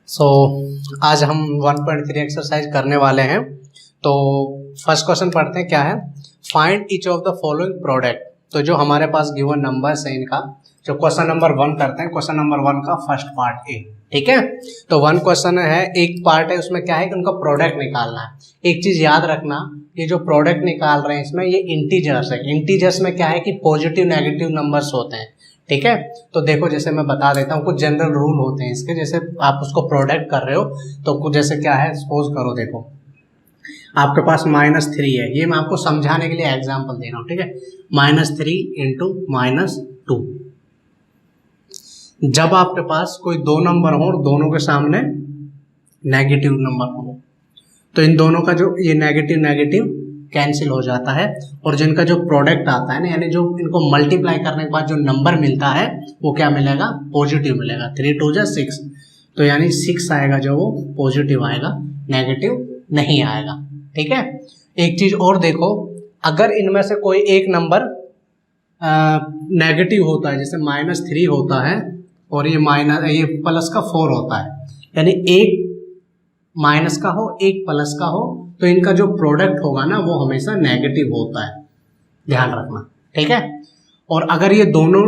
सो आज हम 1.3 एक्सरसाइज करने वाले हैं। तो फर्स्ट क्वेश्चन पढ़ते हैं, क्या है, find each of the following product. तो जो हमारे पास गिवन नंबर्स है इनका, जो क्वेश्चन नंबर 1 करते हैं, क्वेश्चन नंबर 1 का फर्स्ट पार्ट ए, ठीक है। तो 1 क्वेश्चन है, एक पार्ट है, उसमें क्या है कि उनका प्रोडक्ट निकालना है। एक चीज याद रखना, ये जो प्रोडक्ट निकाल रहे हैं इसमें ये इंटीजर्स है। इंटीजर्स में क्या है कि पॉजिटिव नेगेटिव नंबर्स होते हैं, ठीक है। तो देखो, जैसे मैं बता देता हूँ, कुछ जनरल रूल होते हैं इसके। जैसे आप उसको प्रोडक्ट कर रहे हो तो कुछ जैसे क्या है, सपोज करो, देखो आपके पास -3 है, ये मैं आपको समझाने के लिए एग्जांपल दे रहा हूँ, ठीक है। -3 इंटू -2। जब आपके पास कोई दो नंबर हो और दोनों के सामने नेगेटिव नंबर हो, तो इन दोनों का जो ये नेगेटिव नेगेटिव कैंसिल हो जाता है, और जिनका जो प्रोडक्ट आता है ना, यानी जो इनको मल्टीप्लाई करने के बाद जो नंबर मिलता है वो क्या मिलेगा, पॉजिटिव मिलेगा। 3 2 जा 6, तो यानी 6 आएगा, जो वो पॉजिटिव आएगा, नेगेटिव नहीं आएगा, ठीक है। एक चीज और देखो, अगर इनमें से कोई एक नंबर नेगेटिव होता है, जैसे -3 होता है और ये प्लस का 4 होता है, यानी एक माइनस का हो एक प्लस का हो, तो इनका जो प्रोडक्ट होगा ना वो हमेशा नेगेटिव होता है, ध्यान रखना, ठीक है। और अगर ये दोनों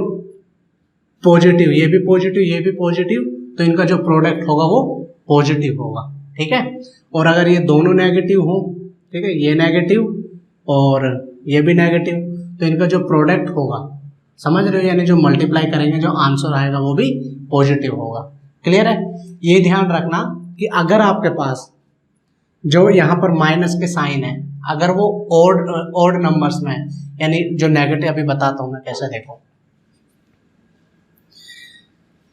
पॉजिटिव, ये भी पॉजिटिव ये भी पॉजिटिव, तो इनका जो प्रोडक्ट होगा वो पॉजिटिव होगा, ठीक है। और अगर ये दोनों नेगेटिव हो, ठीक है, ये नेगेटिव और ये भी नेगेटिव, तो इनका जो प्रोडक्ट होगा, समझ रहे हो, यानी जो मल्टीप्लाई करेंगे जो आंसर आएगा वो भी पॉजिटिव होगा। क्लियर है। ये ध्यान रखना कि अगर आपके पास जो यहाँ पर माइनस के साइन है, अगर वो ओड नंबर्स में है, यानी जो नेगेटिव, अभी बताता हूं मैं कैसे, देखो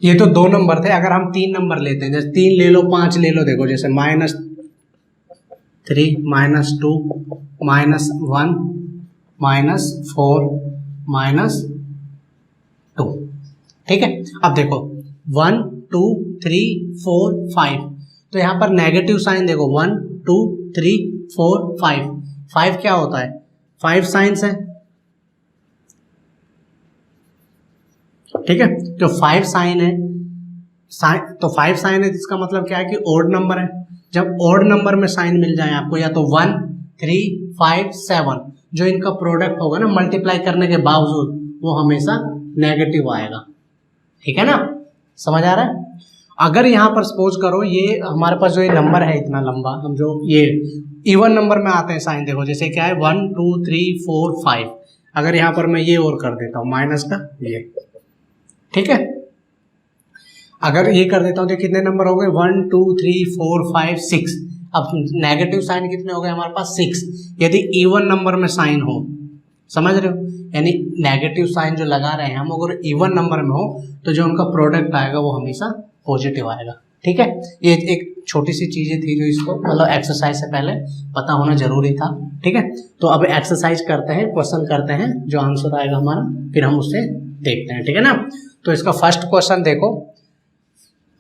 ये तो 2 नंबर थे, अगर हम 3 नंबर लेते हैं, जैसे 3 ले लो 5 ले लो, देखो जैसे -3 -2 -1 -4 -2, ठीक है। अब देखो 1 2 3 4 5, तो यहाँ पर नेगेटिव साइन देखो, 1 2 3 4 5, 5 क्या होता है, 5 साइंस है, ठीक है। तो 5 साइन है, तो 5 साइन है, इसका मतलब क्या है कि ओड नंबर है। जब ओड नंबर में साइन मिल जाए आपको, या तो 1 3 5 7, जो इनका प्रोडक्ट होगा ना मल्टीप्लाई करने के बावजूद, वो हमेशा नेगेटिव आएगा, ठीक है ना, समझ आ रहा है। अगर यहाँ पर सपोज करो, ये हमारे पास जो ये नंबर है इतना लंबा, हम जो ये इवन नंबर में आते हैं साइन, देखो जैसे क्या है 1 2 3 4 5, अगर यहाँ पर मैं ये और कर देता हूँ माइनस का ये, ठीक है, अगर ये कर देता हूँ तो कितने नंबर हो गए, 1 2 3 4 5 6। अब नेगेटिव साइन कितने हो गए हमारे पास, 6। यदि इवन नंबर में साइन हो, समझ रहे हो, यानी नेगेटिव साइन जो लगा रहे हैं हम, अगर इवन नंबर में हो तो जो उनका प्रोडक्ट आएगा वो हमेशा पॉजिटिव आएगा, ठीक है। ये एक छोटी सी चीजें थी जो इसको मतलब एक्सरसाइज से पहले पता होना जरूरी था, ठीक है। तो अब एक्सरसाइज करते हैं, क्वेश्चन करते हैं, जो आंसर आएगा हमारा फिर हम उससे देखते हैं, ठीक है ना। तो इसका फर्स्ट क्वेश्चन देखो,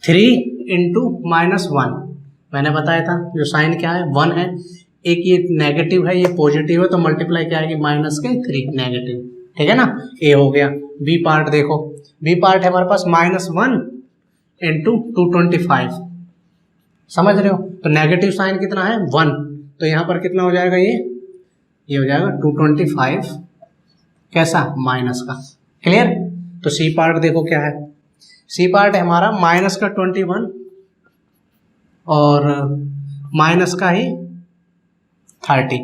3 इंटू -1, मैंने बताया था जो साइन क्या है 1 है, एक ये नेगेटिव है ये पॉजिटिव है, तो मल्टीप्लाई क्या आएगी, -3 नेगेटिव, ठीक है ना। ए हो गया। बी पार्ट देखो, बी पार्ट है हमारे पास -1 इंटू 225, समझ रहे हो, तो नेगेटिव साइन कितना है 1, तो यहाँ पर कितना हो जाएगा, ये हो जाएगा 225, कैसा, माइनस का। क्लियर। तो सी पार्ट देखो क्या है, सी पार्ट है हमारा -21 और माइनस का ही 30।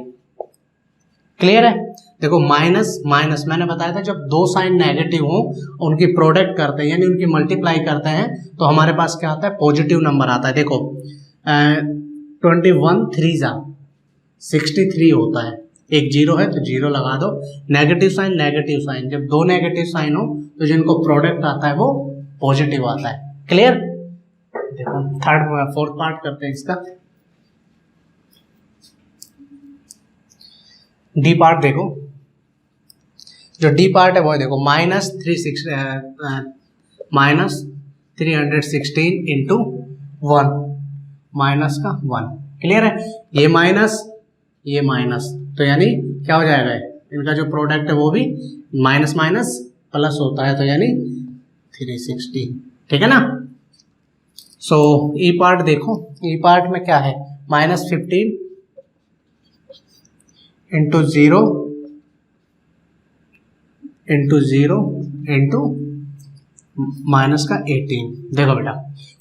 क्लियर है। देखो माइनस माइनस मैंने बताया था, जब दो साइन नेगेटिव हो उनकी प्रोडक्ट करते हैं, यानी उनकी मल्टीप्लाई करते हैं, तो हमारे पास क्या आता है, पॉजिटिव नंबर आता है। देखो 21 3 जा 63 होता है, एक जीरो है तो जीरो लगा दो, नेगेटिव साइन, जब दो नेगेटिव साइन हो तो जिनको प्रोडक्ट आता है वो पॉजिटिव आता है। क्लियर। देखो फोर्थ पार्ट करते हैं इसका, डी पार्ट देखो, जो डी पार्ट है वो देखो -316 इंटू 1, माइनस का 1। क्लियर है। ये माइनस, तो यानी क्या हो जाएगा, इनका जो प्रोडक्ट है वो भी माइनस माइनस प्लस होता है, तो यानी 360, ठीक है ना। सो ई पार्ट देखो, ई पार्ट में क्या है, -15 इंटू 0 इंटू 0 इंटू माइनस का 18। देखो बेटा,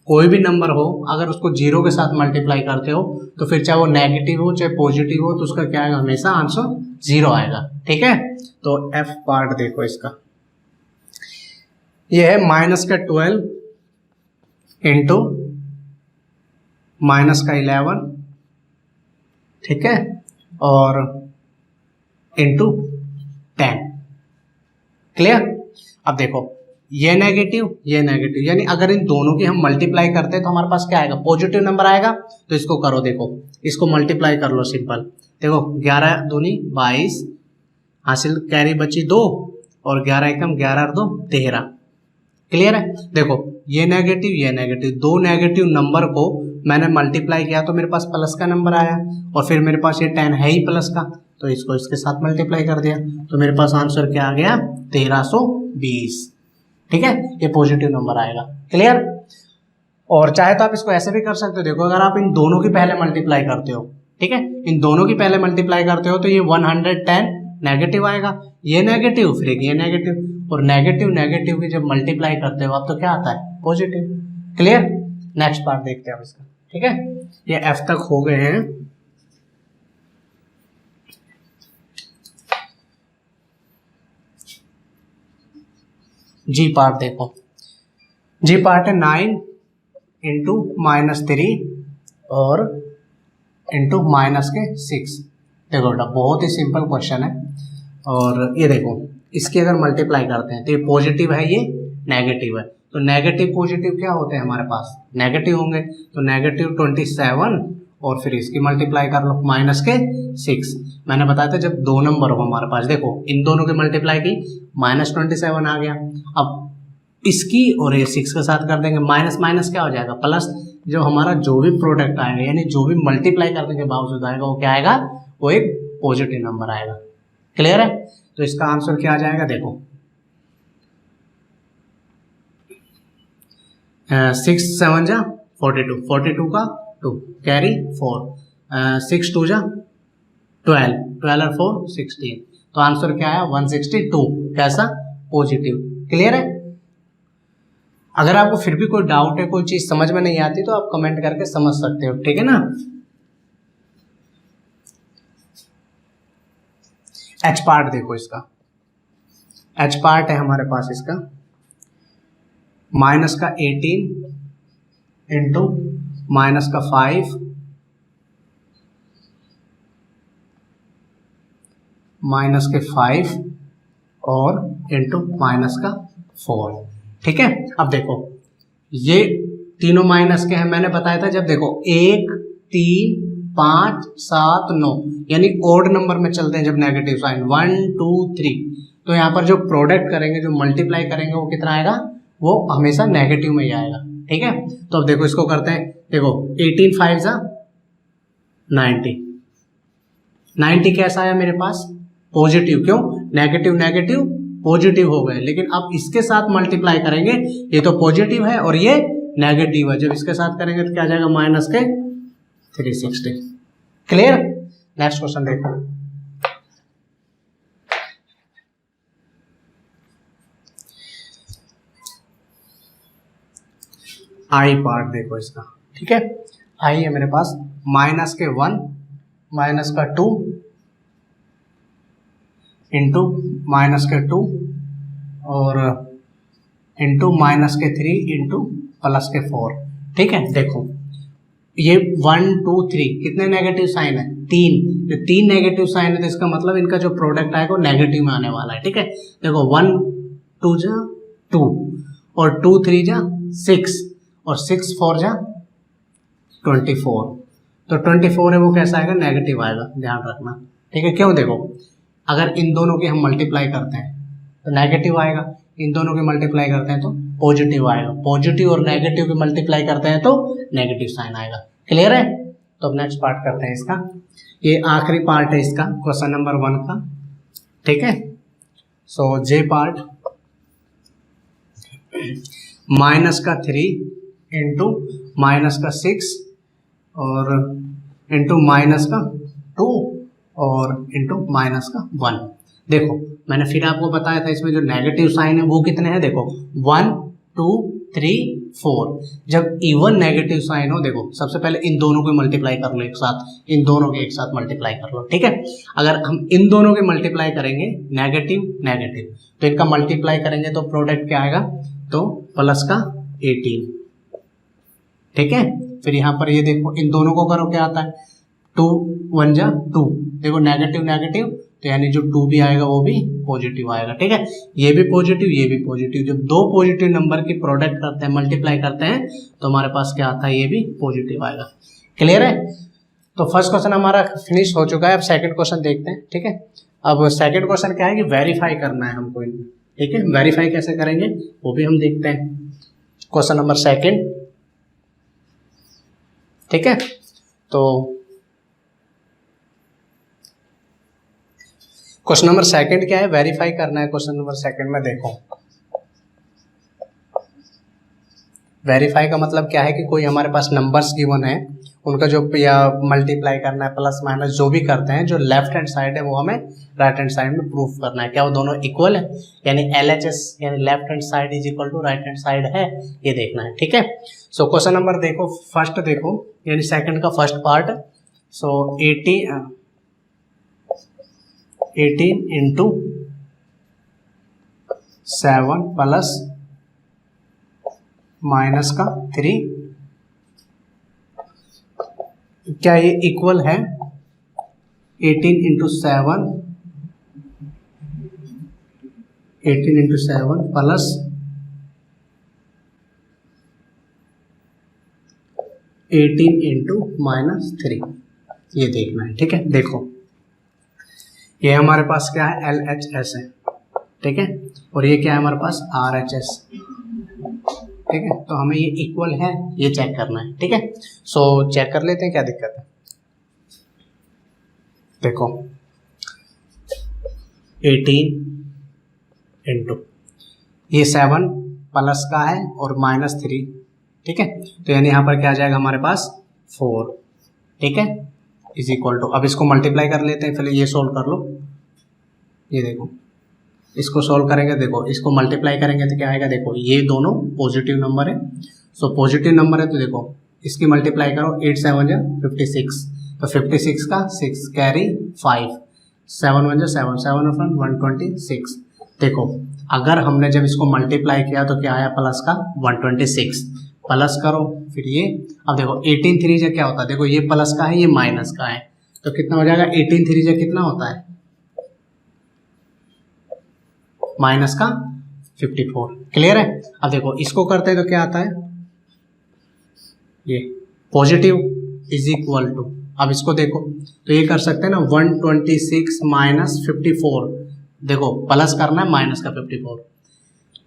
कोई भी नंबर हो अगर उसको 0 के साथ मल्टीप्लाई करते हो तो फिर चाहे वो नेगेटिव हो चाहे पॉजिटिव हो तो उसका क्या आएगा, हमेशा आंसर 0 आएगा। ठीक है, तो एफ पार्ट देखो इसका, ये है -12 इंटू -11, ठीक है, और इंटू 10। क्लियर। अब देखो ये नेगेटिव ये नेगेटिव, यानी अगर इन दोनों की हम मल्टीप्लाई करते हैं तो हमारे पास क्या आएगा, पॉजिटिव नंबर आएगा। तो इसको करो, देखो इसको मल्टीप्लाई कर लो सिंपल। देखो 11 दूनी 22, हासिल कैरी बची 2 और 11 एकम 11 और 2 13। क्लियर है। देखो ये नेगेटिव, दो नेगेटिव नंबर को मैंने मल्टीप्लाई किया तो मेरे पास प्लस का नंबर आया, और फिर मेरे पास ये 10 है ही प्लस का, तो इसको इसके साथ मल्टीप्लाई कर दिया तो मेरे पास आंसर क्या आ गया, 1320। ठीक है, ये पॉजिटिव नंबर आएगा। क्लियर। और चाहे तो आप इसको ऐसे भी कर सकते हो, देखो अगर आप इन दोनों की पहले मल्टीप्लाई करते हो, ठीक है, इन दोनों की पहले मल्टीप्लाई करते हो तो ये 110 नेगेटिव आएगा, ये नेगेटिव फिर ये नेगेटिव, और नेगेटिव नेगेटिव की जब मल्टीप्लाई करते हो आप तो क्या आता है, पॉजिटिव। क्लियर। नेक्स्ट पार्ट देखते हैं अब इसका। ठीक है, ये एफ तक हो गए हैं। जी पार्ट देखो, जी पार्ट है 9 इंटू -3 और इंटू -6। देखो बेटा बहुत ही सिंपल क्वेश्चन है, और ये देखो इसकी अगर मल्टीप्लाई करते हैं तो ये पॉजिटिव है ये नेगेटिव है, तो नेगेटिव पॉजिटिव क्या होते हैं हमारे पास, नेगेटिव होंगे, तो -27 और फिर इसकी मल्टीप्लाई कर लो -6। मैंने बताया था जब दो नंबर हो हमारे पास, देखो इन दोनों की मल्टीप्लाई की -27 आ गया, अब इसकी और ये 6 के साथ कर देंगे, माइनस माइनस क्या हो जाएगा प्लस, जो हमारा जो भी प्रोडक्ट आएगा यानी जो भी मल्टीप्लाई करने के बावजूद आएगा वो क्या आएगा, वो एक पॉजिटिव नंबर आएगा। क्लियर है। तो इसका आंसर क्या आ जाएगा, देखो 6 7 जा 42, 42 का 2 कैरी 4, 6 2 जा 12, 12 और 4 16, तो आंसर क्या आया 162। कैसा, पॉजिटिव। क्लियर है। अगर आपको फिर भी कोई डाउट है, कोई चीज समझ में नहीं आती तो आप कमेंट करके समझ सकते हो, ठीक है ना। एच पार्ट देखो इसका, एच पार्ट है हमारे पास इसका माइनस का 18 इंटू माइनस का 5 माइनस के 5 और इंटू माइनस का 4। ठीक है। अब देखो ये तीनों माइनस के हैं, मैंने बताया था जब देखो 1 3 5 7 9 यानी ओड नंबर में चलते हैं जब नेगेटिव साइन 1 2 3, तो यहाँ पर जो प्रोडक्ट करेंगे जो मल्टीप्लाई करेंगे वो कितना आएगा, वो हमेशा नेगेटिव में ही आएगा। ठीक है। तो अब देखो इसको करते हैं, देखो 18 5 जा 90, 90 कैसा आया मेरे पास, पॉजिटिव। क्यों, नेगेटिव नेगेटिव पॉजिटिव हो गए, लेकिन अब इसके साथ मल्टीप्लाई करेंगे, ये तो पॉजिटिव है और ये नेगेटिव है, जब इसके साथ करेंगे तो क्या आ जाएगा माइनस के 360। क्लियर। नेक्स्ट क्वेश्चन देखो, आई पार्ट देखो इसका। ठीक है, आई है मेरे पास माइनस के 1 माइनस का 2 इंटू माइनस के 2 और इंटू माइनस के 3 इंटू प्लस के 4। ठीक है। देखो ये 1 2 3 कितने नेगेटिव साइन है, 3, जो 3 नेगेटिव साइन है तो इसका मतलब इनका जो प्रोडक्ट आएगा वो नेगेटिव में आने वाला है। ठीक है। देखो 1 2 जा 2 और 2 3 जा 6 और 6 4 जा 24, तो 24 है वो कैसा आएगा, नेगेटिव आएगा, ध्यान रखना। ठीक है। क्यों, देखो अगर इन दोनों की हम मल्टीप्लाई करते हैं तो नेगेटिव आएगा, इन दोनों की मल्टीप्लाई करते हैं तो पॉजिटिव आएगा, पॉजिटिव और नेगेटिव की मल्टीप्लाई करते हैं तो नेगेटिव साइन आएगा। क्लियर है। तो अब नेक्स्ट पार्ट करते हैं इसका, ये आखिरी पार्ट है इसका क्वेश्चन नंबर 1 का। ठीक है। सो जे पार्ट माइनस का 3 इंटू माइनस का 6 और इंटू माइनस का 2 और इंटू माइनस का 1। देखो मैंने फिर आपको बताया था इसमें जो नेगेटिव साइन है वो कितने हैं, देखो 1 2 3 4। जब इवन नेगेटिव साइन हो, देखो सबसे पहले इन दोनों को मल्टीप्लाई कर लो एक साथ, इन दोनों के एक साथ मल्टीप्लाई कर लो, ठीक है। अगर हम इन दोनों के मल्टीप्लाई करेंगे नेगेटिव नेगेटिव, तो इनका मल्टीप्लाई करेंगे तो प्रोडक्ट क्या आएगा, तो प्लस का 18, ठीक है। फिर यहाँ पर ये देखो इन दोनों को करो क्या आता है, 2 1 जा 2, देखो नेगेटिव नेगेटिव, तो यानी जो 2 भी आएगा वो भी पॉजिटिव आएगा, ठीक है। ये भी पॉजिटिव ये भी पॉजिटिव, जब दो पॉजिटिव नंबर की प्रोडक्ट करते हैं मल्टीप्लाई करते हैं तो हमारे पास क्या आता है, ये भी पॉजिटिव आएगा। क्लियर है। तो फर्स्ट क्वेश्चन हमारा फिनिश हो चुका है। अब सेकंड क्वेश्चन देखते हैं, ठीक है। अब सेकंड क्वेश्चन क्या है कि वेरीफाई करना है हमको इनको, ठीक है। वेरीफाई कैसे करेंगे वो भी हम देखते हैं। क्वेश्चन नंबर सेकंड, ठीक है। तो क्वेश्चन नंबर सेकंड क्या है, वेरीफाई करना है। क्वेश्चन नंबर सेकंड में देखो, वेरीफाई का मतलब क्या है कि कोई हमारे पास नंबर्स गिवन है, उनका जो या मल्टीप्लाई करना है, प्लस माइनस जो भी करते हैं, जो लेफ्ट हैंड साइड है वो हमें राइट हैंड साइड में प्रूफ करना है, क्या वो दोनों इक्वल है, यानी LHS यानी left hand side is equal to right hand side है, ये देखना है, ठीक है। सो क्वेश्चन नंबर देखो, फर्स्ट देखो यानी सेकंड का first part. So 18 into 7 plus minus का 3, क्या ये इक्वल है 18 इंटू 7 प्लस 18 इंटू माइनस 3, ये देखना है, ठीक है। देखो ये हमारे पास क्या है, LHS है, ठीक है, और ये क्या है हमारे पास RHS, ठीक है। तो हमें ये इक्वल है ये चेक करना है, ठीक है। सो चेक कर लेते हैं क्या दिक्कत है। देखो 18 इंटू ये 7 प्लस का है और माइनस 3, ठीक है। तो यानी यहाँ पर क्या आ जाएगा हमारे पास 4, ठीक है, इज इक्वल टू, अब इसको मल्टीप्लाई कर लेते हैं, पहले ये सोल्व कर लो। ये देखो इसको सोल्व करेंगे, देखो इसको मल्टीप्लाई करेंगे तो क्या आएगा, देखो ये दोनों पॉजिटिव नंबर है, सो पॉजिटिव नंबर है तो देखो इसकी मल्टीप्लाई करो, 8 7 जा 56, तो 56 का 6 कैरी 5, 7 1 जा 7 7 126। देखो अगर हमने जब इसको मल्टीप्लाई किया तो क्या आया, प्लस का 126, प्लस करो फिर ये, अब देखो 18 3 जा क्या होता है, देखो ये प्लस का है ये माइनस का है, तो कितना हो जाएगा, 18 3 जा कितना होता है, माइनस का 54। क्लियर है। अब देखो इसको करते हैं तो क्या आता है, ये पॉजिटिव इज इक्वल टू, अब इसको देखो तो ये कर सकते हैं ना 126 माइनस 54, देखो प्लस करना है माइनस का 54,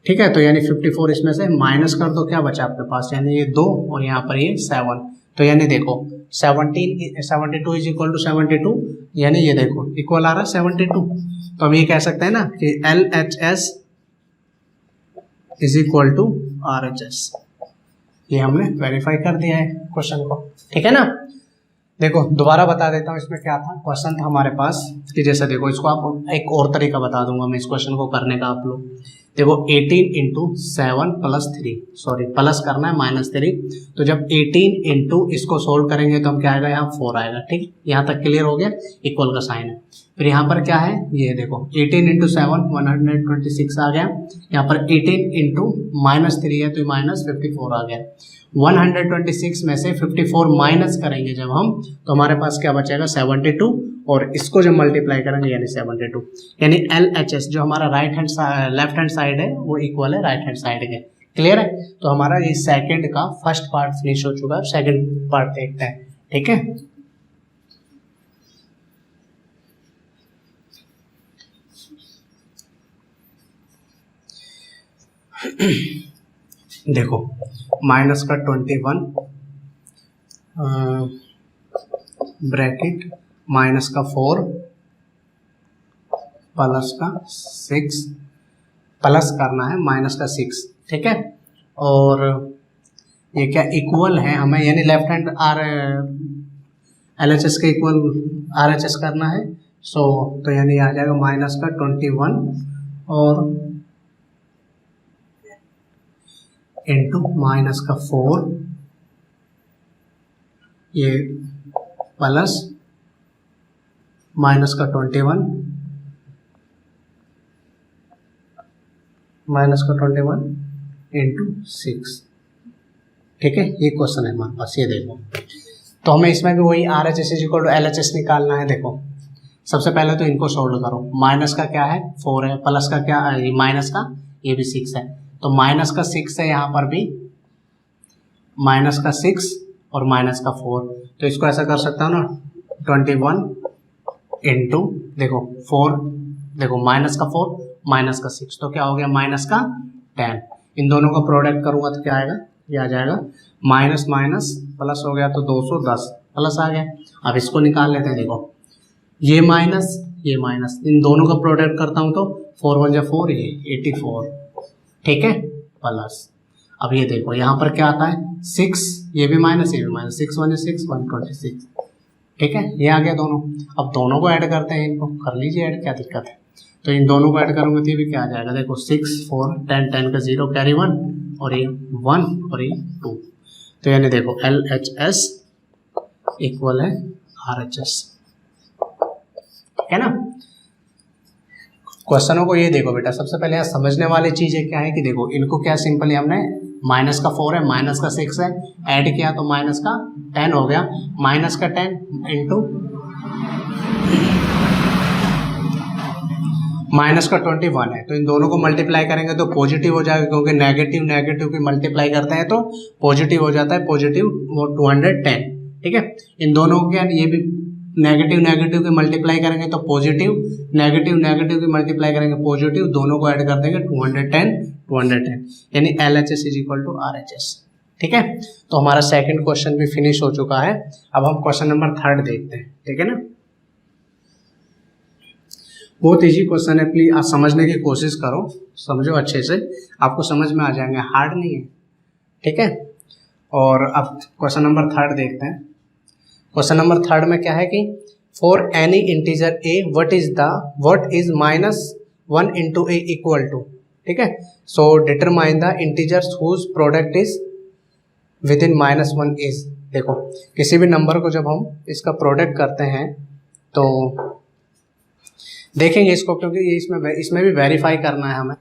ठीक है। तो यानी 54 इसमें से माइनस कर दो, क्या बचा आपके पास, यानी ये 2 और यहाँ पर ये 7, तो यानी देखो 72 इज इक्वल टू 72, यानी ये देखो इक्वल आ रहा है 72। तो हम ये कह सकते हैं ना कि LHS is equal to RHS, ये हमने वेरीफाई कर दिया है क्वेश्चन को, ठीक है ना। देखो दोबारा बता देता हूँ इसमें क्या था, क्वेश्चन था हमारे पास कि जैसे देखो इसको आप एक और तरीका बता दूंगा मैं इस क्वेश्चन को करने का, आप लोग देखो 18 इंटू 7 प्लस 3, सॉरी प्लस करना है माइनस 3, तो जब 18 इंटू इसको सोल्व करेंगे तो हम क्या आएगा, यहाँ 4 आएगा, ठीक, यहाँ तक क्लियर हो गया, इक्वल का साइन है। फिर यहाँ पर क्या है, ये देखो 18 इंटू 7 126 आ गया, यहाँ पर 18 इंटू माइनस 3 है तो माइनस 54 आ गया, 126 में से 54 माइनस करेंगे जब हम, तो हमारे पास क्या बचेगा 72, और इसको जब मल्टीप्लाई करेंगे यानी 72, यानी LHS जो हमारा लेफ्ट हैंड साइड है वो इक्वल है राइट हैंड साइड के। क्लियर है। तो हमारा ये सेकंड का फर्स्ट पार्ट फिनिश हो चुका है, सेकंड पार्ट देखते हैं, ठीक है। देखो माइनस का 21 ब्रैकेट माइनस का 4 प्लस का 6, प्लस करना है माइनस का 6, ठीक है। और ये क्या इक्वल है हमें, यानी लेफ्ट हैंड आर LHS के इक्वल RHS करना है। सो तो यानी आ जाएगा माइनस का 21 और इंटू माइनस का 4, ये प्लस माइनस का 21 माइनस का 21 इंटू 6। ठीक है, ये क्वेश्चन है हमारे पास, ये देखो। तो हमें इसमें भी वही RHS इक्वल टू LHS निकालना है। देखो सबसे पहले तो इनको सोल्व करो। माइनस का क्या है 4 है, प्लस का क्या है माइनस का, ये भी 6 है, तो माइनस का 6 है, यहाँ पर भी माइनस का 6 और माइनस का 4। तो इसको ऐसा कर सकता हूँ ना 21 इंटू देखो 4, देखो माइनस का 4 माइनस का 6, तो क्या हो गया माइनस का 10। इन दोनों का प्रोडक्ट करूँगा तो क्या आएगा, ये आ जाएगा माइनस माइनस प्लस हो गया तो 210 प्लस आ गया। अब इसको निकाल लेते हैं। देखो ये माइनस ये माइनस, इन दोनों का प्रोडक्ट करता हूँ तो 4 1 4, ये 84। ठीक है, प्लस अब ये देखो यहाँ पर क्या आता है 6, ये भी माइनस ये भी माइनस, 6 1 6 126। ठीक है, ये आ गया दोनों। अब दोनों को ऐड करते हैं, इनको कर लीजिए ऐड, क्या दिक्कत है। तो इन दोनों को ऐड करूँगा तो ये भी क्या आ जाएगा, देखो 6 4 10 10 का 0 कैरी 1 और ये 1 और ये 2। तो यानी देखो LHS इक्वल है RHS। ठीक है ना। क्वेश्चनों को ये देखो बेटा, सबसे पहले यहाँ समझने वाली चीज़ें क्या है कि देखो इनको क्या सिंपली हमने माइनस का 4 है माइनस का 6 है, ऐड किया तो माइनस का 10 हो गया, माइनस का 10 इंटू माइनस का 21 है, तो इन दोनों को मल्टीप्लाई करेंगे तो पॉजिटिव हो जाएगा, क्योंकि नेगेटिव नेगेटिव की मल्टीप्लाई करते हैं तो पॉजिटिव हो जाता है, पॉजिटिव वो 210। ठीक है, इन दोनों को क्या ये भी नेगेटिव नेगेटिव की मल्टीप्लाई करेंगे तो पॉजिटिव, नेगेटिव नेगेटिव की मल्टीप्लाई करेंगे पॉजिटिव, दोनों को ऐड कर देंगे 210 यानी LHS is equal to RHS। ठीक है, तो हमारा सेकंड क्वेश्चन भी फिनिश हो चुका है। अब हम क्वेश्चन नंबर 3 देखते हैं। ठीक है ना, बहुत इजी क्वेश्चन है, प्लीज आप समझने की कोशिश करो, समझो अच्छे से, आपको समझ में आ जाएंगे, हार्ड नहीं है। ठीक है, और अब क्वेश्चन नंबर 3 देखते हैं। क्वेश्चन नंबर 3 में क्या है कि for any integer a what is -1 into a equal to. ठीक है, so determine the integers whose product is within -1 इज। देखो किसी भी नंबर को जब हम इसका प्रोडक्ट करते हैं तो देखेंगे इसको, क्योंकि ये इसमें भी वेरीफाई करना है हमें।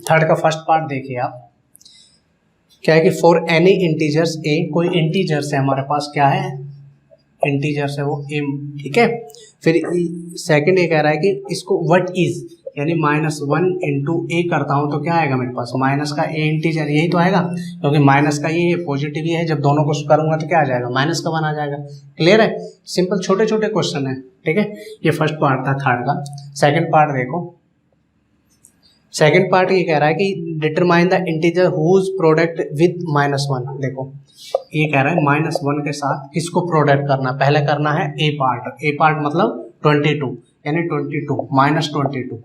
3 का फर्स्ट पार्ट देखिए आप, क्या है कि फॉर एनी इंटीजर्स a, कोई इंटीजर्स है हमारे पास, क्या है इंटीजर्स है वो m। ठीक है, फिर सेकंड ये कह रहा है कि इसको व्हाट इज, यानी -1 इंटू a करता हूँ तो क्या आएगा मेरे पास, माइनस का a इंटीजर, यही तो आएगा, क्योंकि माइनस का ये पॉजिटिव ये है, जब दोनों को करूंगा तो क्या आ जाएगा माइनस का 1 आ जाएगा। क्लियर है, सिंपल छोटे छोटे क्वेश्चन है। ठीक है, ये फर्स्ट पार्ट था 3 का। सेकंड पार्ट देखो, सेकंड पार्ट ये कह रहा है कि determine the integer whose product with -1। देखो ये कह रहा है -1 के साथ किसको प्रोडक्ट करना, पहले करना है a पार्ट मतलब 22, यानी 22 -22,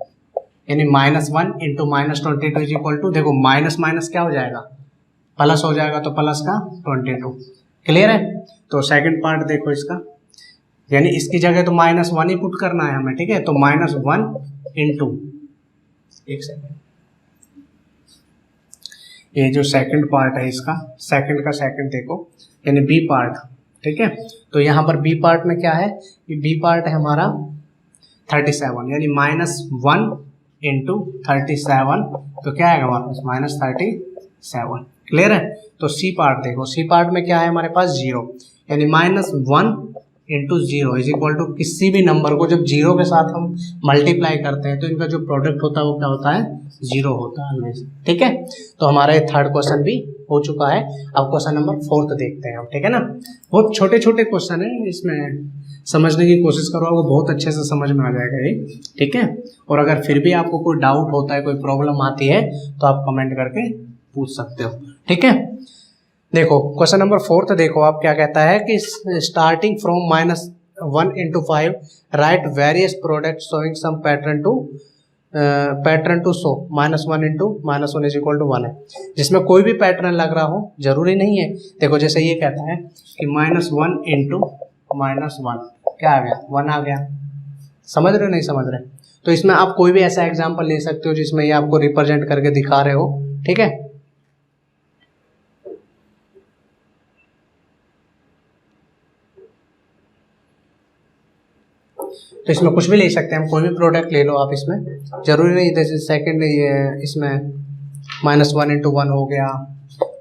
यानी -1 इंटू -22 इज इक्वल टू, देखो माइनस माइनस क्या हो जाएगा प्लस हो जाएगा, तो प्लस का 22। क्लियर है, तो सेकंड पार्ट देखो इसका, यानी इसकी जगह तो -1 ही पुट करना है हमें। ठीक है, तो -1 इंटू, एक सेकेंड, ये जो सेकंड पार्ट है इसका, सेकंड का सेकंड देखो, यानी बी पार्ट। ठीक है, तो यहाँ पर बी पार्ट में क्या है, ये बी पार्ट है हमारा 37, यानी -1 इंटू 37, तो क्या आएगा हमारे पास -37। क्लियर है, तो सी पार्ट देखो, सी पार्ट में क्या है हमारे पास 0, यानी -1 इंटू 0 इज इक्वल टू, किसी भी नंबर को जब 0 के साथ हम मल्टीप्लाई करते हैं तो इनका जो प्रोडक्ट होता है वो क्या होता है 0 होता है। ठीक है, तो हमारा ये 3rd क्वेश्चन भी हो चुका है। अब क्वेश्चन नंबर 4 देखते हैं हम। ठीक है ना, बहुत छोटे छोटे क्वेश्चन है, इसमें समझने की कोशिश करो, आपको बहुत अच्छे से समझ में आ जाएगा ये। ठीक है, और अगर फिर भी आपको कोई डाउट होता है, कोई प्रॉब्लम आती है तो आप कमेंट करके पूछ सकते हो। ठीक है, देखो क्वेश्चन नंबर 4 देखो आप क्या कहता है कि starting from -1 into 5 write various product showing some pattern to pattern to show -1 into -1 is equal to 1 है, जिसमें कोई भी पैटर्न लग रहा हो, जरूरी नहीं है। देखो जैसे ये कहता है कि -1 इंटू -1 क्या आ गया, 1 आ गया। समझ रहे हो नहीं समझ रहे? तो इसमें आप कोई भी ऐसा एग्जाम्पल ले सकते हो जिसमें ये आपको रिप्रेजेंट करके दिखा रहे हो, ठीक है। तो इसमें कुछ भी ले सकते हैं हम, कोई भी प्रोडक्ट ले लो आप, इसमें जरूरी नहीं। जैसे सेकंड ये इसमें -1 इंटू 1 हो गया,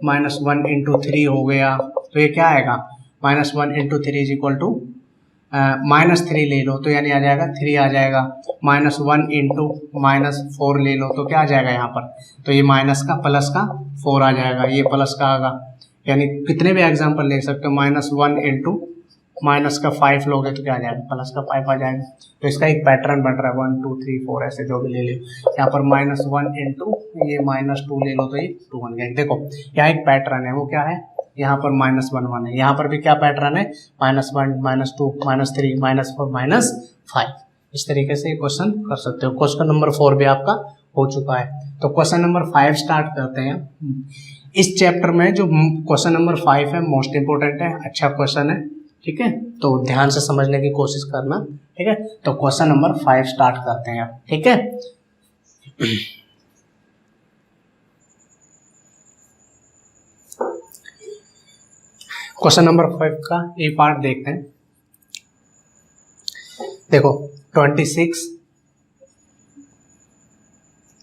-1 इंटू 3 हो गया, तो ये क्या आएगा, -1 इंटू 3 इज इक्वल टू -3 ले लो तो यानी आ जाएगा 3 आ जाएगा। -1 इंटू -4 ले लो तो क्या आ जाएगा यहाँ पर, तो ये माइनस का प्लस का 4 आ जाएगा, ये प्लस का आएगा। यानी कितने भी एग्जाम्पल ले सकते हो, -1 इंटू माइनस का 5 लोगे तो क्या आ जाएगा, प्लस का 5 आ जाएगा। तो इसका एक पैटर्न बन रहा है 1 2 3 4 ऐसे जो भी ले लो। यहाँ पर -1 इंटू ये -2 ले लो तो ये 2 बन गया। देखो यहाँ एक पैटर्न है, वो क्या है, यहाँ पर -1 1 है, यहाँ पर भी क्या पैटर्न है, -1 -2 -3 -4 -5। इस तरीके से क्वेश्चन कर सकते हो। क्वेश्चन नंबर 4 भी आपका हो चुका है। तो क्वेश्चन नंबर 5 स्टार्ट करते हैं। इस चैप्टर में जो क्वेश्चन नंबर 5 है मोस्ट इंपोर्टेंट है, अच्छा क्वेश्चन है, ठीक है। तो ध्यान से समझने की कोशिश करना, ठीक है। तो क्वेश्चन नंबर 5 स्टार्ट करते हैं, ठीक है। क्वेश्चन नंबर 5 का ए पार्ट देखते हैं। देखो 26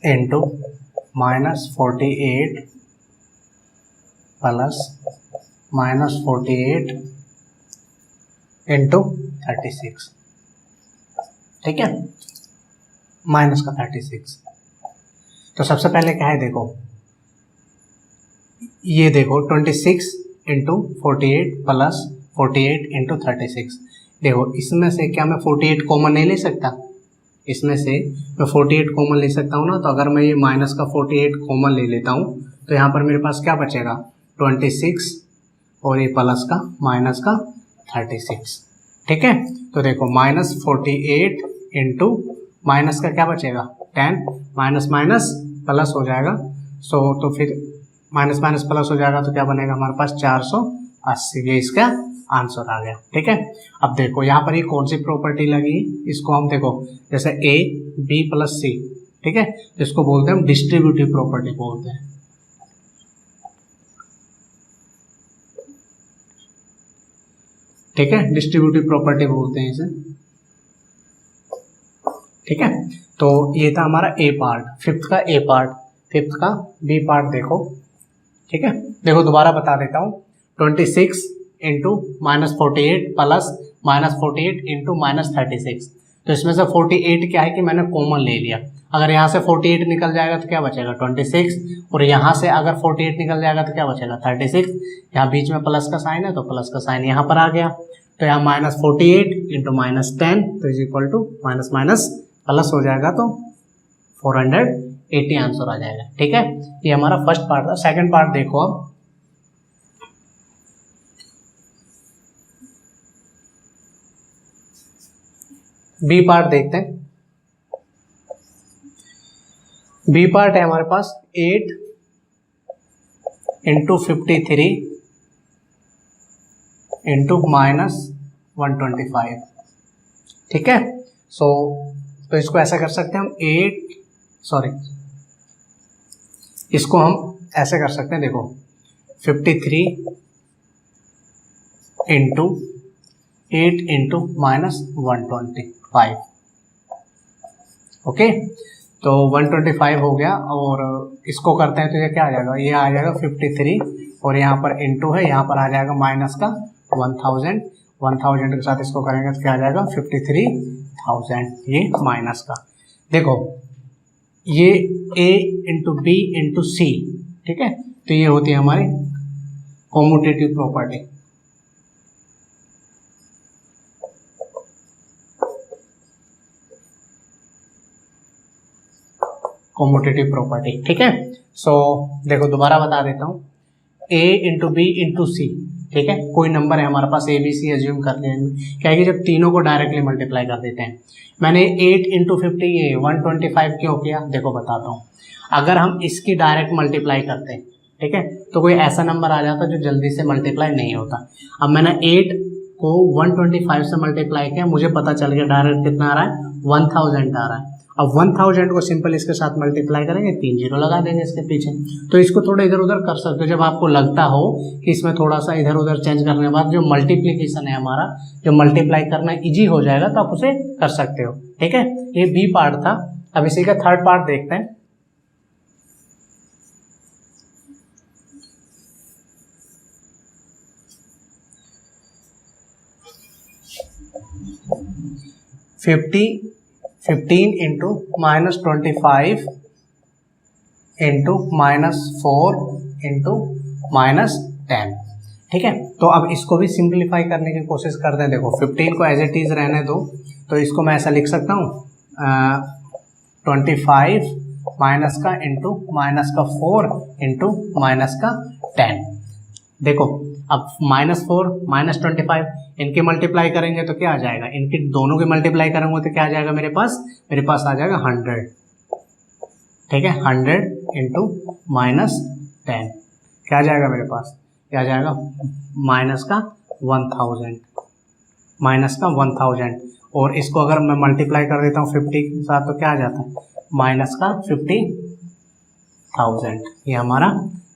इंटू -48 प्लस -48 इंटू 36, ठीक है, माइनस का 36। तो सबसे पहले क्या है, देखो ये देखो 26 इंटू 48 प्लस 48 इंटू 36। देखो इसमें से क्या मैं 48 कॉमन नहीं ले सकता, इसमें से मैं 48 कॉमन ले सकता हूँ ना। तो अगर मैं ये माइनस का 48 कॉमन ले लेता हूँ तो यहाँ पर मेरे पास क्या बचेगा, 26 और ये प्लस का माइनस का 36, ठीक है। तो देखो -48 इंटू माइनस का क्या बचेगा 10, माइनस माइनस प्लस हो जाएगा। तो फिर माइनस माइनस प्लस हो जाएगा तो क्या बनेगा हमारे पास 480, ये इसका आंसर आ गया, ठीक है। अब देखो यहाँ पर ये कौन सी प्रॉपर्टी लगी, इसको हम देखो जैसे a b प्लस c, ठीक है, इसको बोलते हैं हम डिस्ट्रीब्यूटिव प्रॉपर्टी बोलते हैं, ठीक है, डिस्ट्रीब्यूटिव प्रॉपर्टी बोलते हैं इसे, ठीक है। तो ये था हमारा ए पार्ट, फिफ्थ का ए पार्ट। फिफ्थ का बी पार्ट देखो, ठीक है। देखो दोबारा बता देता हूँ, 26 इंटू -48 प्लस -48 इंटू -36। तो इसमें से 48 क्या है कि मैंने कॉमन ले लिया। अगर यहाँ से 48 निकल जाएगा तो क्या बचेगा 26, और यहाँ से अगर 48 निकल जाएगा तो क्या बचेगा 36। यहाँ बीच में प्लस का साइन है तो प्लस का साइन यहाँ पर आ गया। तो यहाँ -48 इंटू -10 तो is equal to minus minus plus हो जाएगा तो 480 आंसर आ जाएगा, ठीक है। ये हमारा फर्स्ट पार्ट था। सेकंड पार्ट देखो अब, बी पार्ट देखते हैं। बी पार्ट है हमारे पास 8 इंटू 53 इंटू -125, ठीक है। तो इसको ऐसा कर सकते हैं हम इसको हम ऐसे कर सकते हैं, देखो 53 इंटू 8 इंटू -125, ओके। तो 125 हो गया, और इसको करते हैं तो ये क्या आ जाएगा, ये आ जाएगा 53 और यहाँ पर इंटू है, यहाँ पर आ जाएगा माइनस का 1000 के साथ इसको करेंगे तो क्या आ जाएगा 53,000, ये माइनस का। देखो ये a इंटू बी इंटू सी, ठीक है। तो ये होती है हमारी कॉम्यूटेटिव प्रॉपर्टी, कॉम्यूटेटिव प्रॉपर्टी, ठीक है। सो देखो दोबारा बता देता हूँ, a इंटू बी इंटू सी, ठीक है, कोई नंबर है हमारे पास ए बी सी एज्यूम कर लें, क्या है कि जब तीनों को डायरेक्टली मल्टीप्लाई कर देते हैं। मैंने 8 इंटू 50 ये 125 क्यों किया, देखो बताता हूँ। अगर हम इसकी डायरेक्ट मल्टीप्लाई करते हैं, ठीक है, तो कोई ऐसा नंबर आ जाता जो जल्दी से मल्टीप्लाई नहीं होता। अब मैंने 8 को 125 से मल्टीप्लाई किया, मुझे पता चल गया डायरेक्ट कितना आ रहा है, 1000 आ रहा है। अब 1000 को सिंपल इसके साथ मल्टीप्लाई करेंगे, 3 जीरो लगा देंगे इसके पीछे। तो इसको थोड़ा इधर उधर कर सकते हो, जब आपको लगता हो कि इसमें थोड़ा सा इधर उधर चेंज करने के बाद जो मल्टीप्लीकेशन है हमारा, जो मल्टीप्लाई करना इजी हो जाएगा, तो आप उसे कर सकते हो। ठीक है, ये बी पार्ट था। अब इसी का थर्ड पार्ट देखते हैं। $15 इंटू -25 इंटू -4 इंटू -10। ठीक है, तो अब इसको भी सिंप्लीफाई करने की कोशिश करते हैं। देखो 15 को एज इट इज रहने दो, तो इसको मैं ऐसा लिख सकता हूँ 25 माइनस का इंटू -4 इंटू -10। देखो अब -4 -25 इनके मल्टीप्लाई करेंगे तो क्या आ जाएगा, इनके दोनों के मल्टीप्लाई करेंगे तो क्या आ जाएगा मेरे पास आ जाएगा 100। ठीक है, 100 इंटू -10 क्या आ जाएगा मेरे पास, क्या आ जाएगा -1000 और इसको अगर मैं मल्टीप्लाई कर देता हूँ 50 के साथ तो क्या आ जाता है -50,000। ये हमारा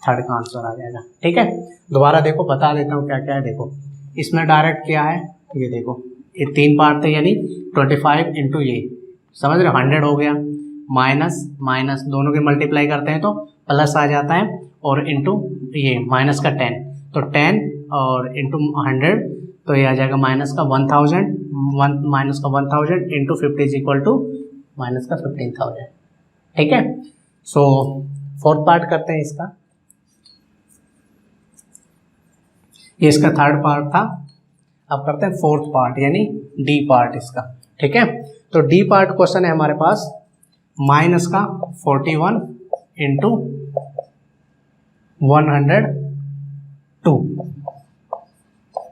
थर्ड का आंसर आ जाएगा। ठीक है, दोबारा देखो बता देता हूँ क्या क्या है। देखो इसमें डायरेक्ट क्या है, ये देखो ये 3 पार्ट थे, यानी 25 इंटू ये समझ रहे हो 100 हो गया, माइनस दोनों के मल्टीप्लाई करते हैं तो प्लस आ जाता है, और इंटू ये माइनस का 10 तो 10 और इंटू 100 तो ये आ जाएगा -1000 इंटू 50 इज इक्वल टू -15,000। ठीक है, सो फोर्थ पार्ट करते हैं इसका। ये इसका थर्ड पार्ट था, अब करते हैं फोर्थ पार्ट यानी डी पार्ट इसका। ठीक है, तो डी पार्ट क्वेश्चन है हमारे पास माइनस का 41 इंटू 102।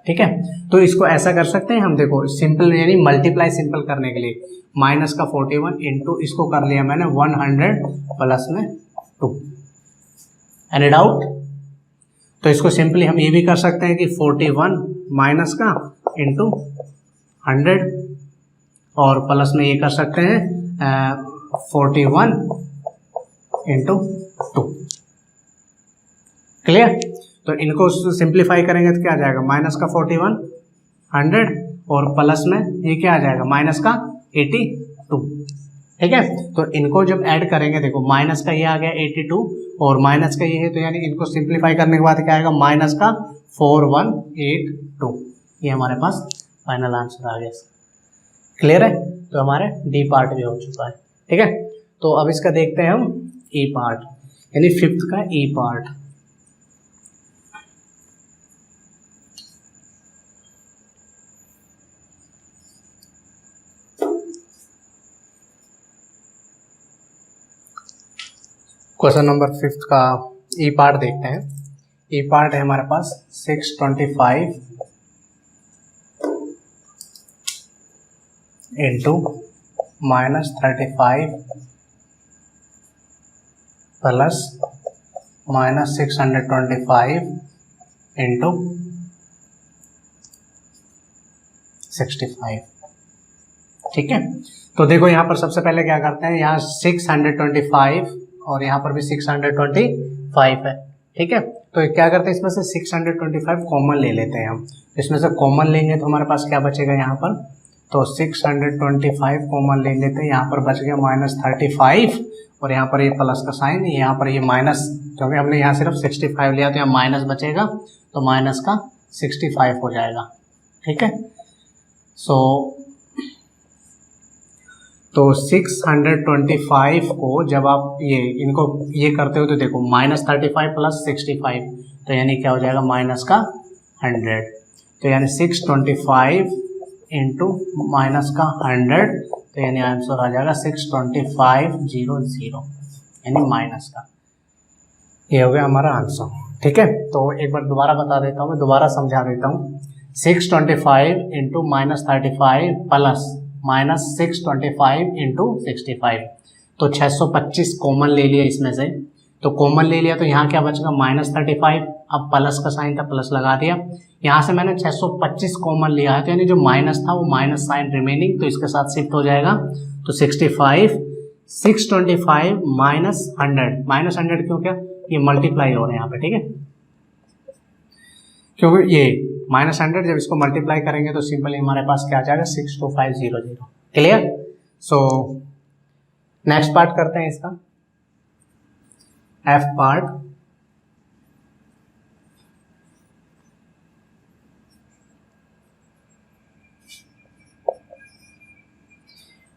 ठीक है, तो इसको ऐसा कर सकते हैं हम, देखो सिंपल यानी मल्टीप्लाई सिंपल करने के लिए माइनस का 41 इंटू इसको कर लिया मैंने 100 प्लस में 2। Any doubt? तो इसको सिंपली हम ये भी कर सकते हैं कि 41 माइनस का इंटू 100 और प्लस में ये कर सकते हैं 41 इंटू 2। क्लियर? तो इनको सिंप्लीफाई करेंगे तो क्या आ जाएगा, माइनस का 41 100 और प्लस में ये क्या आ जाएगा माइनस का 82। ठीक है, तो इनको जब ऐड करेंगे, देखो माइनस का ये आ गया 82 और माइनस का ये है, तो यानी इनको सिंप्लीफाई करने के बाद क्या आएगा माइनस का 4182। ये हमारे पास फाइनल आंसर आ गया। क्लियर है? तो हमारे डी पार्ट भी हो चुका है। ठीक है, तो अब इसका देखते हैं हम ई पार्ट यानी फिफ्थ का ई पार्ट। क्वेश्चन नंबर 5 का ई पार्ट देखते हैं। ई पार्ट है हमारे पास 625 इंटू -35 प्लस -625 इंटू 65। ठीक है, तो देखो यहाँ पर सबसे पहले क्या करते हैं, यहाँ 625 और यहाँ पर भी 625 है। ठीक है, तो क्या करते हैं, इसमें से 625 कॉमन ले लेते हैं हम। इसमें से कॉमन लेंगे तो हमारे पास क्या बचेगा यहाँ पर, तो 625 कॉमन ले लेते हैं। यहाँ पर बच गया -35 और यहाँ पर ये प्लस का साइन, यहाँ पर ये माइनस, क्योंकि हमने यहाँ सिर्फ 65 लिया तो यहाँ माइनस बचेगा, तो माइनस का 65 हो जाएगा। ठीक है, तो 625 को जब आप इनको ये करते हो तो देखो -35 प्लस 65 तो यानी क्या हो जाएगा माइनस का 100, तो यानी 625 इंटू माइनस का 100 तो यानी आंसर आ जाएगा 62500 यानी माइनस का। ये हो गया हमारा आंसर। ठीक है, तो एक बार दोबारा बता देता हूँ, मैं दोबारा समझा देता हूँ। 625 इंटू -35 प्लस -625 इंटू 65, तो 625 कॉमन ले लिया इसमें से, तो कॉमन ले लिया तो यहाँ क्या बचेगा -35, अब प्लस का साइन था प्लस लगा दिया, यहाँ से मैंने 625 कॉमन लिया है तो यानी जो माइनस था वो माइनस साइन रिमेनिंग, तो इसके साथ शिफ्ट हो जाएगा, तो 65 625 -100 क्यों, क्या ये मल्टीप्लाई हो रहे हैं यहाँ पे, ठीक है, क्योंकि ये -100 जब इसको मल्टीप्लाई करेंगे तो सिंपली हमारे पास क्या आ जाएगा 62500। क्लियर। सो नेक्स्ट पार्ट करते हैं इसका, एफ पार्ट।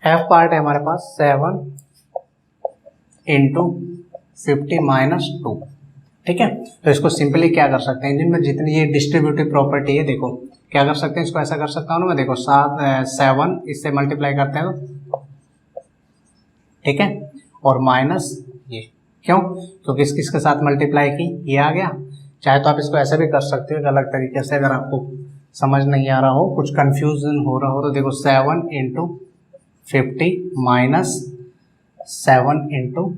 एफ पार्ट है हमारे पास 7 इंटू 50 - 2, ठीक है, तो इसको सिंपली क्या कर सकते हैं, जिनमें जितनी ये डिस्ट्रीब्यूटिव प्रॉपर्टी है, देखो क्या कर सकते हैं, इसको ऐसा कर सकता हूँ ना मैं, देखो 7 इससे मल्टीप्लाई करते हैं, ठीक है, और माइनस ये, क्यों, क्योंकि किसके साथ मल्टीप्लाई की, ये आ गया। चाहे तो आप इसको ऐसे भी कर सकते हो एक अलग तरीके से, अगर आपको समझ नहीं आ रहा हो, कुछ कंफ्यूजन हो रहा हो, तो देखो 7 इंटू 50 माइनस 7 इंटू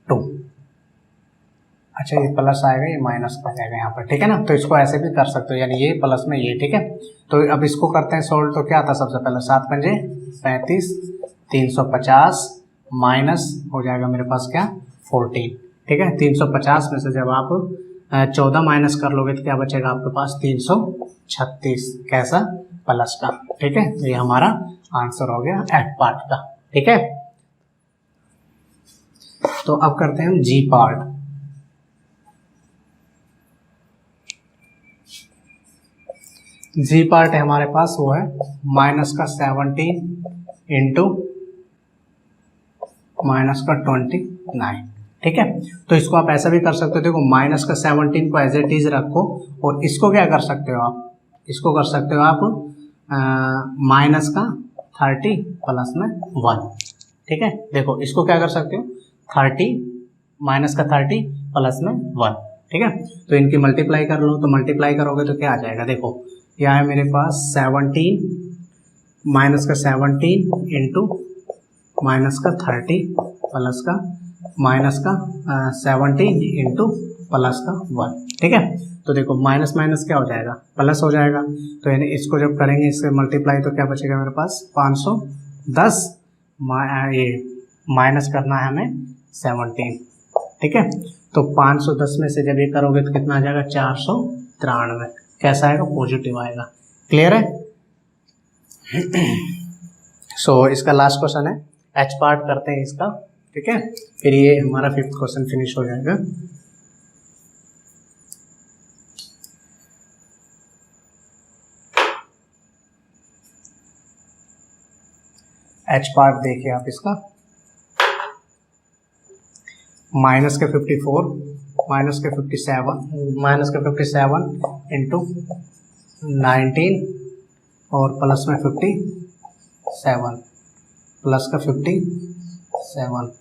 2, अच्छा ये प्लस आएगा, ये माइनस का जाएगा यहाँ पर, ठीक है ना, तो इसको ऐसे भी कर सकते हो, यानी ये प्लस में ये, ठीक है। तो अब इसको करते हैं सोल्व, तो क्या था सबसे पहले 7 पंजे 35, 350 माइनस हो जाएगा मेरे पास क्या 14, ठीक है, 350 में से जब आप 14 माइनस कर लोगे तो क्या बचेगा आपके पास 336, कैसा, प्लस का, ठीक है, तो ये हमारा आंसर हो गया एफ पार्ट का, ठीक है। तो अब करते हैं हम जी पार्ट। जी पार्ट है हमारे पास, वो है -17 इंटू -29, ठीक है, तो इसको आप ऐसा भी कर सकते हो, देखो -17 को एज इट इज रखो, और इसको क्या कर सकते हो आप, इसको कर सकते हो आप -30 प्लस में 1, ठीक है, देखो इसको क्या कर सकते हो 30 -30 प्लस में 1, ठीक है, तो इनकी मल्टीप्लाई कर लो, तो मल्टीप्लाई करोगे तो क्या आ जाएगा, देखो यह है मेरे पास 17 -17 इंटू -30 प्लस का -17 इंटू प्लस का 1, ठीक है, तो देखो माइनस माइनस क्या हो जाएगा, प्लस हो जाएगा, तो यानी इसको जब करेंगे इससे मल्टीप्लाई तो क्या बचेगा मेरे पास 510, ये माइनस करना है हमें 17, ठीक है, तो 510 में से जब ये करोगे तो कितना आ जाएगा 493, कैसा आएगा, पॉजिटिव आएगा। क्लियर है। सो इसका लास्ट क्वेश्चन है, एच पार्ट करते हैं इसका, ठीक है, फिर ये हमारा 5th क्वेश्चन फिनिश हो जाएगा। एच पार्ट देखिए आप इसका, माइनस के 54 माइनस के 57 इंटू 19 और प्लस में 57 प्लस का 57,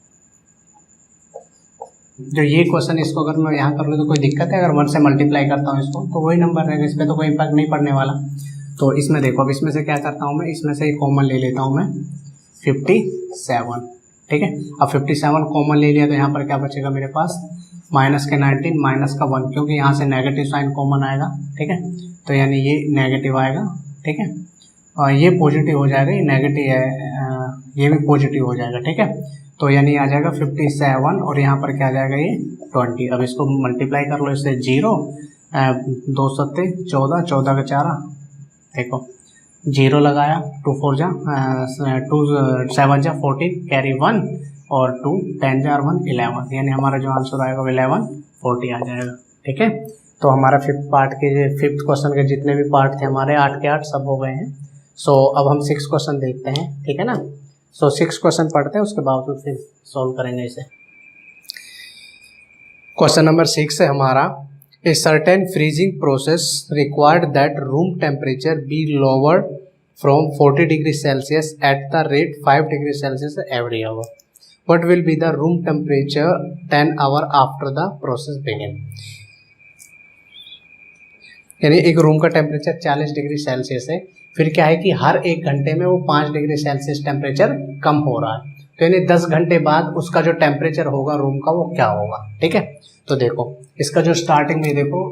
जो ये क्वेश्चन, इसको अगर मैं यहाँ कर लूँ तो कोई दिक्कत है, अगर 1 से मल्टीप्लाई करता हूँ इसको तो वही नंबर रहेगा, इस पर तो कोई इम्पैक्ट नहीं पड़ने वाला। तो इसमें देखो, अब इसमें से क्या करता हूँ मैं, इसमें से कॉमन ले लेता हूँ मैं 57, ठीक है, अब 57 कॉमन ले लिया तो यहाँ पर क्या बचेगा मेरे पास माइनस के 19 माइनस का 1, क्योंकि यहाँ से नेगेटिव साइन कॉमन आएगा, ठीक है, तो यानी ये नेगेटिव आएगा, ठीक है, और ये पॉजिटिव हो जाएगा, ये नेगेटिव है, ये भी पॉजिटिव हो जाएगा, ठीक है, तो यानी आ जाएगा 57 और यहाँ पर क्या आ जाएगा ये 20। अब इसको मल्टीप्लाई कर लो इससे, 0 2 सत्ते 14 14 का 4, देखो 0 लगाया, 2 4 जा 2 7 जा 14 कैरी 1 और 2 10 जा 1 11, यानी हमारा जो आंसर आएगा 11 40 आ जाएगा, ठीक है। तो हमारा 5th पार्ट के 5th क्वेश्चन के जितने भी पार्ट थे हमारे 8 के 8 सब हो गए हैं। सो अब हम 6th क्वेश्चन देखते हैं, ठीक है ना। सो 6th क्वेश्चन पढ़ते हैं, उसके बावजूद फिर सॉल्व करेंगे इसे। क्वेश्चन नंबर 6 है हमारा, A certain freezing process required that room temperature be lowered from 40 degrees Celsius at the rate 5 degrees Celsius every hour. What will be the room temperature 10 hour after the process begin. यानी एक room का temperature 40 degree Celsius है, फिर क्या है कि हर 1 घंटे में वो 5 डिग्री सेल्सियस टेम्परेचर कम हो रहा है, तो यानी 10 घंटे बाद उसका जो टेम्परेचर होगा रूम का वो क्या होगा। ठीक है, तो देखो इसका जो स्टार्टिंग में देखो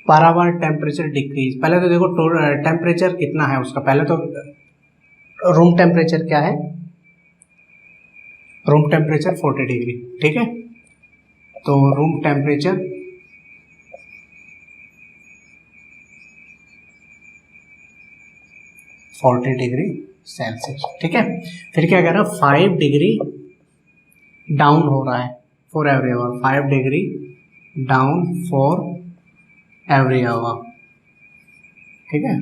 पर आवर टेम्परेचर डिक्रीज, पहले तो देखो टेम्परेचर कितना है उसका, पहले तो रूम टेम्परेचर क्या है, रूम टेम्परेचर 40 डिग्री। ठीक है, तो रूम टेम्परेचर 40 डिग्री सेल्सियस। ठीक है, फिर क्या कह रहा है 5 डिग्री डाउन हो रहा है for every hour, 5 degree down for every hour. ठीक है,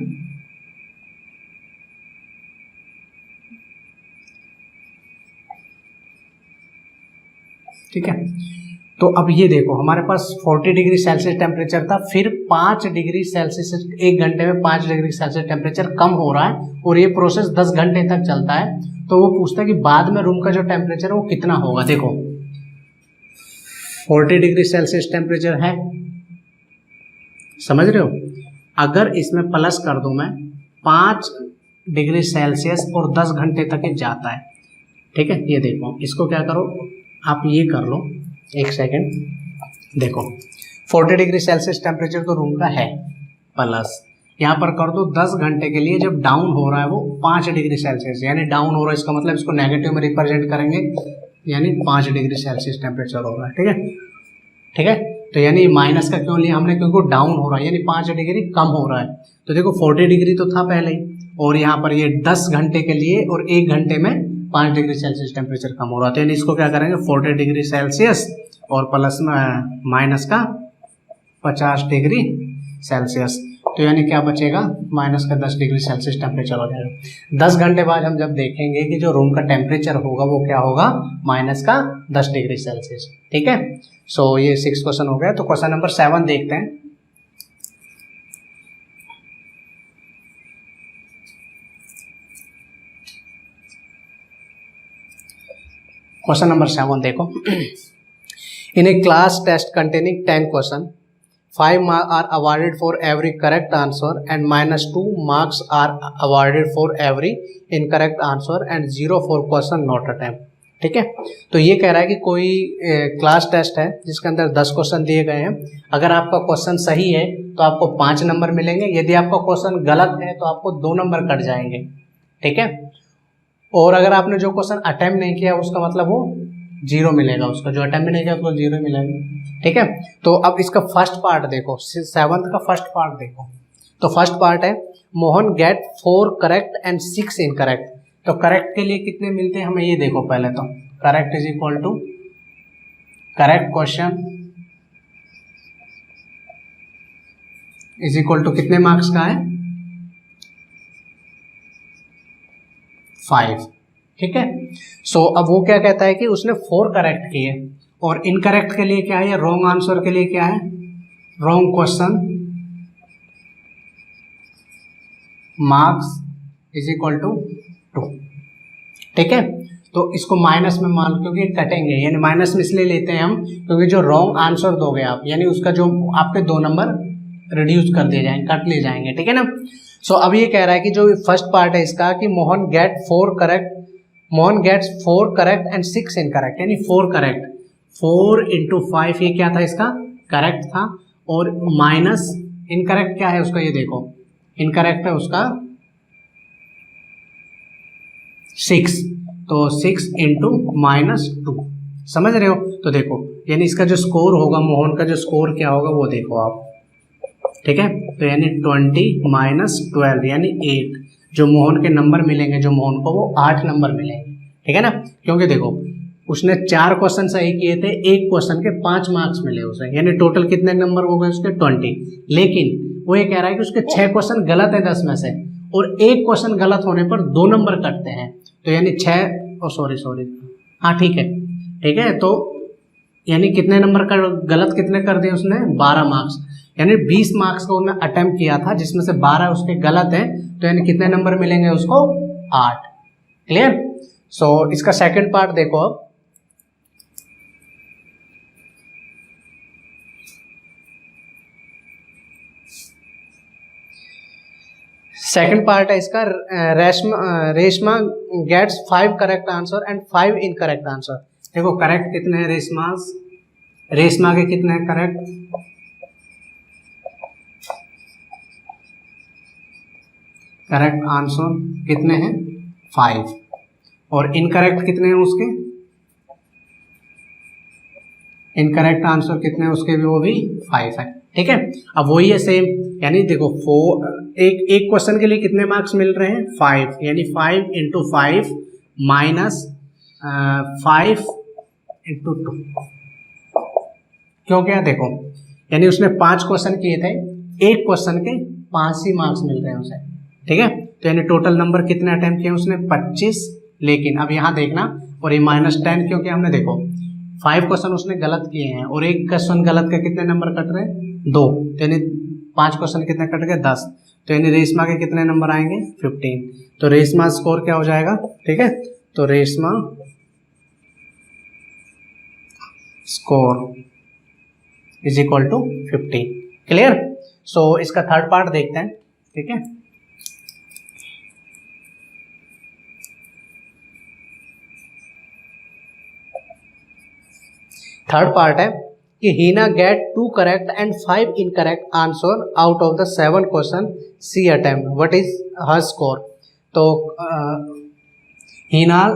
ठीक है, तो अब ये देखो हमारे पास 40 डिग्री सेल्सियस टेम्परेचर था, फिर 5 डिग्री सेल्सियस 1 घंटे में 5 डिग्री सेल्सियस टेम्परेचर कम हो रहा है और ये प्रोसेस 10 घंटे तक चलता है। तो वो पूछता है कि बाद में रूम का जो टेम्परेचर है वो कितना होगा। देखो 40 डिग्री सेल्सियस टेम्परेचर है, समझ रहे हो, अगर इसमें प्लस कर दूं मैं 5 डिग्री सेल्सियस और 10 घंटे तक ये जाता है। ठीक है, ये देखो इसको क्या करो आप ये कर लो, एक सेकेंड, देखो 40 डिग्री सेल्सियस टेम्परेचर तो रूम का है, प्लस यहाँ पर कर दो 10 घंटे के लिए जब डाउन हो रहा है वो 5 डिग्री सेल्सियस, यानी डाउन हो रहा है इसका मतलब इसको नेगेटिव में रिप्रेजेंट करेंगे, यानी 5 डिग्री सेल्सियस टेम्परेचर हो रहा है। ठीक है, ठीक है, तो यानी माइनस का क्यों लिया हमने, क्योंकि डाउन हो रहा है यानी 5 डिग्री कम हो रहा है। तो देखो 40 डिग्री तो था पहले ही, और यहाँ पर ये 10 घंटे के लिए और 1 घंटे में 5 डिग्री सेल्सियस टेम्परेचर कम हो रहा है, तो यानी इसको क्या करेंगे 40 डिग्री सेल्सियस और प्लस में माइनस का 50 डिग्री सेल्सियस, तो यानी क्या बचेगा माइनस का 10 डिग्री सेल्सियस टेम्परेचर हो जाएगा। 10 घंटे बाद हम जब देखेंगे कि जो रूम का टेम्परेचर होगा वो क्या होगा, माइनस का 10 डिग्री सेल्सियस। ठीक है, सो ये 6 क्वेश्चन हो गया। तो क्वेश्चन नंबर 7 देखते हैं। क्वेश्चन नंबर 7 देखो, in a class test containing 10 question 5 marks are awarded for every correct answer and -2 marks are awarded for every incorrect answer and 0 for question not attempt। ठीक है, तो ये कह रहा है कि कोई क्लास टेस्ट है जिसके अंदर 10 क्वेश्चन दिए गए हैं, अगर आपका क्वेश्चन सही है तो आपको 5 नंबर मिलेंगे, यदि आपका क्वेश्चन गलत है तो आपको 2 नंबर कट जाएंगे। ठीक है, और अगर आपने जो क्वेश्चन अटेम्प्ट नहीं किया उसका मतलब वो 0 मिलेगा, उसका जो अटेम्प्ट नहीं किया उसको 0 मिलेगा। ठीक है, तो अब इसका फर्स्ट पार्ट देखो, 7th का फर्स्ट पार्ट देखो। तो फर्स्ट पार्ट है Mohan get 4 correct and 6 incorrect. तो करेक्ट के लिए कितने मिलते हैं हमें ये देखो, पहले तो correct is equal to correct question is equal to कितने मार्क्स का है 5। ठीक है, सो अब वो क्या कहता है कि उसने 4 करेक्ट किए और इनकरेक्ट के लिए क्या है, रॉन्ग आंसर के लिए क्या है, wrong question marks is equal to 2। ठीक है, तो इसको माइनस में मान लो क्योंकि कटेंगे, यानी माइनस में इसलिए लेते हैं हम क्योंकि जो रॉन्ग आंसर दोगे आप यानी उसका जो आपके 2 नंबर रिड्यूस कर दिए जाएंगे, कट ले जाएंगे। ठीक है ना, सो अब ये कह रहा है कि जो फर्स्ट पार्ट है इसका कि Mohan gets 4 correct and 6 incorrect, यानी 4 करेक्ट, 4 × 5 ये क्या था इसका करेक्ट था, और माइनस इनकरेक्ट क्या है उसका, ये देखो इनकरेक्ट है उसका 6, तो 6 × -2, समझ रहे हो। तो देखो यानी इसका जो स्कोर होगा, मोहन का जो स्कोर क्या होगा वो देखो आप। ठीक है, तो यानी 20 - 12 यानी 8, जो मोहन के नंबर मिलेंगे जो मोहन को वो 8 नंबर मिलेंगे। ठीक है ना, क्योंकि देखो उसने 4 क्वेश्चन सही किए थे, एक क्वेश्चन के 5 मार्क्स मिले उसे, यानी टोटल कितने नंबर हो गए उसके 20। लेकिन वो ये कह रहा है कि उसके 6 क्वेश्चन गलत है 10 में से, और एक क्वेश्चन गलत होने पर 2 नंबर कटते हैं, तो यानी 6 सॉरी हाँ ठीक है, तो यानी कितने नंबर का गलत कितने कर दिए उसने 12 मार्क्स, यानी 20 मार्क्स को उन्होंने अटेम्प्ट किया था जिसमें से 12 उसके गलत हैं, तो यानी कितने नंबर मिलेंगे उसको 8। क्लियर। सो इसका सेकंड पार्ट देखो अब। सेकंड पार्ट है इसका, Reshma gets 5 correct answer and 5 incorrect answer. देखो करेक्ट कितने हैं रेशमा के कितने हैं करेक्ट, करेक्ट आंसर कितने हैं 5, और इनकरेक्ट कितने हैं उसके, इनकरेक्ट आंसर कितने हैं उसके भी, वो भी 5 है। ठीक है, अब वही है सेम, यानी देखो एक क्वेश्चन के लिए कितने मार्क्स मिल रहे हैं 5, यानी 5 इंटू 5 माइनस 5 इंटू 2। क्यों क्या, देखो यानी उसने 5 क्वेश्चन किए थे, एक क्वेश्चन के 5 ही मार्क्स मिल रहे हैं उसे। ठीक है, तो यानी टोटल नंबर कितने अटेम्प्ट किए उसने 25। लेकिन अब यहाँ देखना, और ये -10 क्योंकि हमने देखो 5 क्वेश्चन उसने गलत किए हैं, और एक क्वेश्चन गलत का कितने नंबर कट रहे हैं 2, तो यानी 5 क्वेश्चन कितने कट गए 10, तो यानी रेशमा के कितने नंबर आएंगे 15। तो रेशमा स्कोर क्या हो जाएगा, ठीक है, तो Reshma score is equal to 15। Clear. So इसका थर्ड पार्ट देखते हैं। ठीक है, थर्ड पार्ट है कि Heena get 2 correct and 5 incorrect answer out of the 7 question she attempt, what is her score. तो Heena's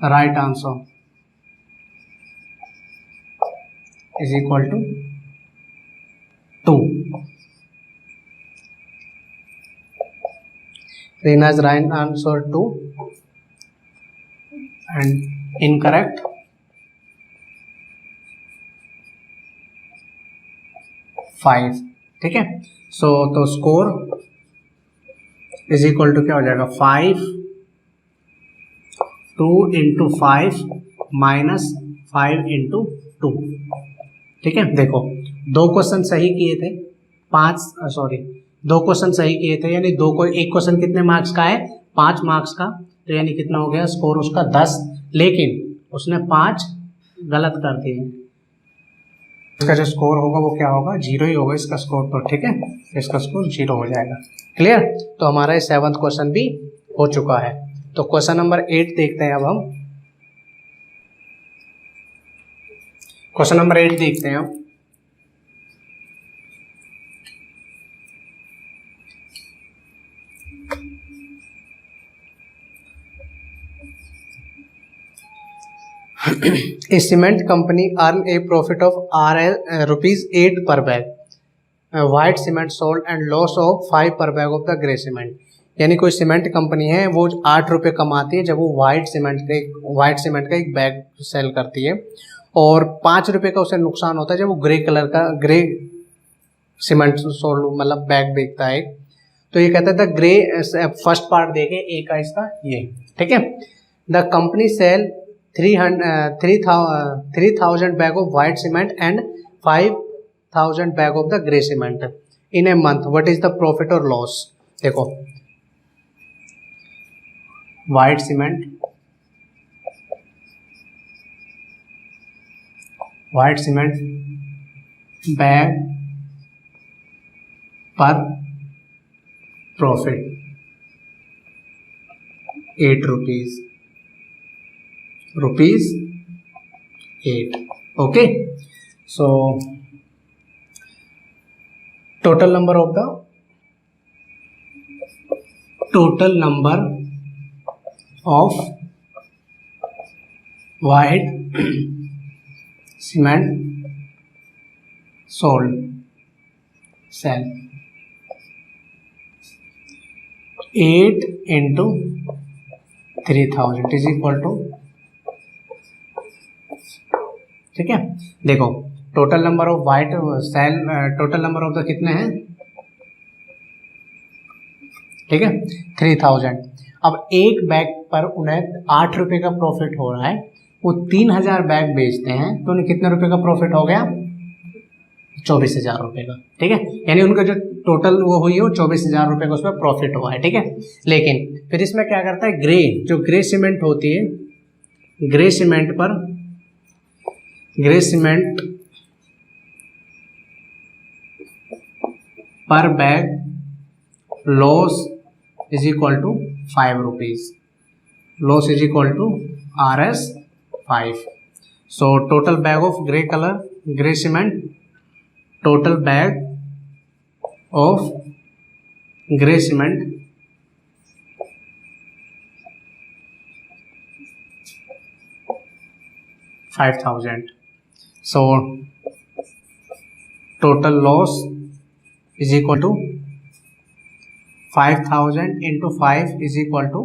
right answer is equal to 2। Heena's right answer 2 and incorrect 5। ठीक है, सो तो स्कोर इज इक्वल टू क्या हो जाएगा 5, 2 इंटू 5 माइनस 5 इंटू 2। ठीक है, देखो 2 क्वेश्चन सही किए थे, 2 क्वेश्चन सही किए थे, यानी एक क्वेश्चन कितने मार्क्स का है 5 मार्क्स का, तो यानी कितना हो गया स्कोर उसका 10। लेकिन उसने 5 गलत कर दिए, इसका जो स्कोर होगा वो क्या होगा 0 ही होगा इसका स्कोर। तो ठीक है, इसका स्कोर 0 हो जाएगा। क्लियर। तो हमारा 7वां क्वेश्चन भी हो चुका है। तो क्वेश्चन नंबर 8 देखते हैं अब हम। क्वेश्चन नंबर 8 देखते हैं हम। A cement company earned a profit of ₹8 per bag white cement sold and loss of 5 per bag of the grey cement। यानी कोई सीमेंट कंपनी है, वो 8 रुपये कमाती है जब वो व्हाइट सीमेंट का एक बैग सेल करती है, और 5 रुपये का उसे नुकसान होता है जब वो ग्रे सीमेंट सोल्ड मतलब बैग बेचता है। तो ये कहता था ग्रे, फर्स्ट पार्ट देखे ए का इसका ये। ठीक है, the company sell 3,000 bag of white cement and 5,000 bag of the grey cement in a month, what is the profit or loss। देखो white cement bag पर profit 8 rupees 8। Okay, so total number of white cement sold sell 8 into 3,000 is equal to, ठीक है। देखो total number of white sell, total number of the कितने हैं, ठीक है 3000। अब एक बैग पर उन्हें 8 रुपये का प्रॉफिट हो रहा है, वो 3000 बैग बेचते हैं तो उन्हें कितने रुपए का प्रॉफिट हो गया 24,000 रुपये का। ठीक है, यानी उनका जो टोटल वो हुई है वो 24,000 रुपये का उसमें प्रॉफिट हुआ है, ठीक है। लेकिन फिर इसमें क्या करता है, ग्रे जो ग्रे सीमेंट होती है, grey cement per bag loss is equal to 5 rupees, loss is equal to RS 5। So total bag of grey colour, grey cement, total bag of grey cement $5,000। So total loss is equal to 5,000 into 5 is equal to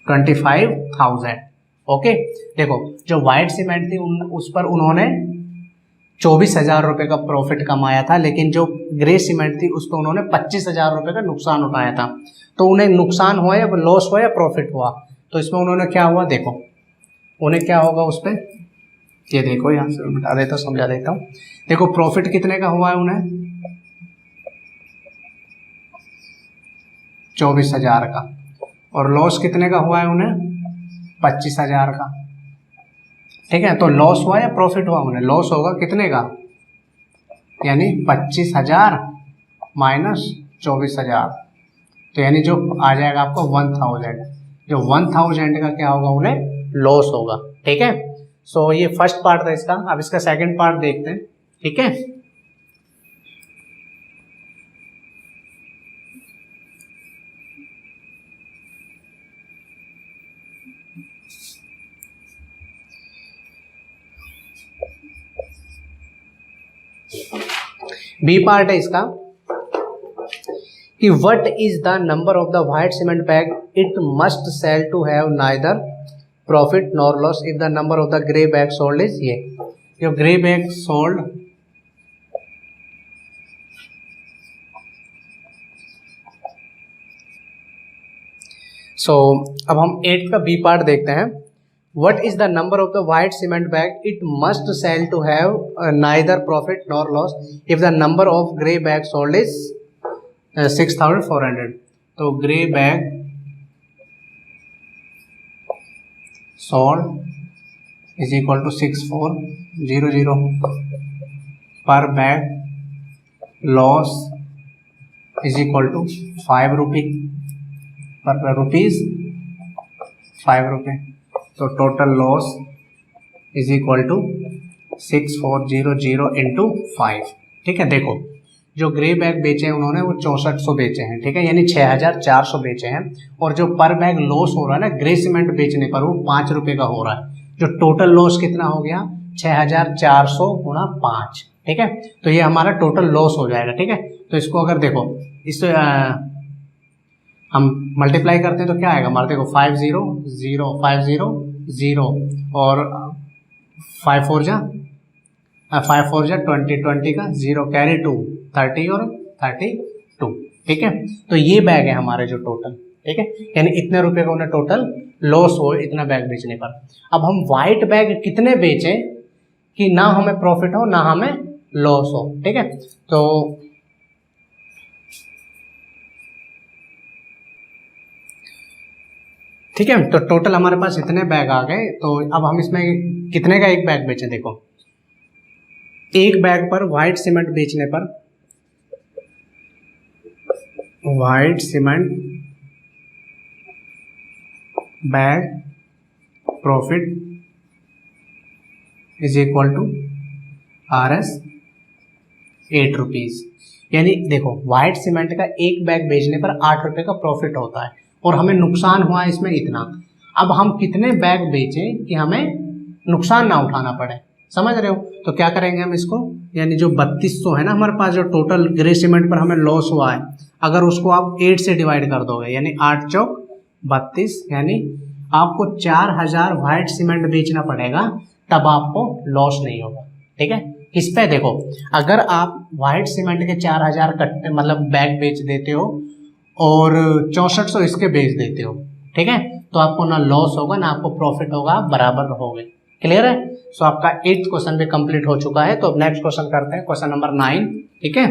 25,000। Okay, देखो जो white cement थी उस पर उन्होंने 24,000 रुपये का profit कमाया था, लेकिन जो ग्रे सीमेंट थी उस पर उन्होंने 25,000 रुपये का नुकसान उठाया था। तो उन्हें नुकसान हुआ या लॉस हुआ या प्रॉफिट हुआ, तो इसमें उन्होंने क्या हुआ, देखो उन्हें क्या होगा उस पर, ये देखो यहाँ से बता देता हूँ, समझा देता हूँ। देखो प्रॉफिट कितने का हुआ है उन्हें, 24,000 का, और लॉस कितने का हुआ है उन्हें, 25,000 का, ठीक है। तो लॉस हुआ या प्रॉफिट हुआ, उन्हें लॉस होगा कितने का, यानी 25,000 माइनस 24,000, तो यानी जो आ जाएगा आपको 1,000, जो 1,000 का क्या होगा, उन्हें लॉस होगा, ठीक है। सो ये फर्स्ट पार्ट था इसका। अब इसका सेकंड पार्ट देखते हैं, ठीक है। बी पार्ट है इसका कि what is the number of the white cement bag it must sell to have neither profit nor loss if the number of the grey bag sold is ये, जो grey bag sold सो अब हम 8 का B part देखते हैं। What is the number of the white cement bag it must sell to have neither profit nor loss if the number of grey bag sold is 6,400। तो grey bag sold is equal to 6,400 per bag loss is equal to 5 रुपये पर rupees 5 रुपये। तो total loss is equal to 6,400 into 5, ठीक है। देखो जो grey bag बेचे हैं उन्होंने वो 6400 बेचे हैं, ठीक है, यानी 6,400 बेचे हैं, और जो पर बैग लॉस हो रहा है ना ग्रे सीमेंट बेचने पर वो 5 रुपये का हो रहा है। जो टोटल लॉस कितना हो गया, 6,400 गुणा 5, ठीक है। तो ये हमारा टोटल लॉस हो जाएगा, ठीक है। तो इसको अगर देखो इस हम मल्टीप्लाई करते हैं तो क्या आएगा हमारे, देखो 5 0 0 5 0 0 और 5 4 जा 20 20 का 0 कैरी 2 30 और 32, ठीक है। तो ये बैग है हमारे जो टोटल, ठीक है, यानी इतने रुपए का उन्हें टोटल लॉस हो इतना बैग बेचने पर। अब हम वाइट बैग कितने बेचें कि ना हमें प्रॉफिट हो ना हमें लॉस हो, ठीक है। तो ठीक है, तो टोटल हमारे पास इतने बैग आ गए। तो अब हम इसमें कितने का एक बैग बेचें, देखो एक बैग पर व्हाइट सीमेंट बेचने पर, white cement bag profit is equal to RS 8 rupees, यानी देखो व्हाइट सीमेंट का एक बैग बेचने पर 8 रुपये का प्रॉफिट होता है और हमें नुकसान हुआ इसमें इतना। अब हम कितने बैग बेचें कि हमें नुकसान ना उठाना पड़े, समझ रहे हो। तो क्या करेंगे हम इसको, यानी जो 3200 है ना हमारे पास जो टोटल ग्रे सीमेंट पर हमें लॉस हुआ है, अगर उसको आप 8 से डिवाइड कर दोगे यानी 8 चौक 32, यानी आपको 4000 व्हाइट सीमेंट बेचना पड़ेगा तब आपको लॉस नहीं होगा, ठीक है। किस पे, देखो अगर आप व्हाइट सीमेंट के 4000 कट्टे मतलब बैग बेच देते हो और 6400 इसके बेच देते हो, ठीक है, तो आपको ना लॉस होगा ना आपको प्रॉफिट होगा, आप बराबर रहोगे। क्लियर है। सो आपका 8th क्वेश्चन भी कंप्लीट हो चुका है। तो अब नेक्स्ट क्वेश्चन करते हैं, क्वेश्चन नंबर 9, ठीक है।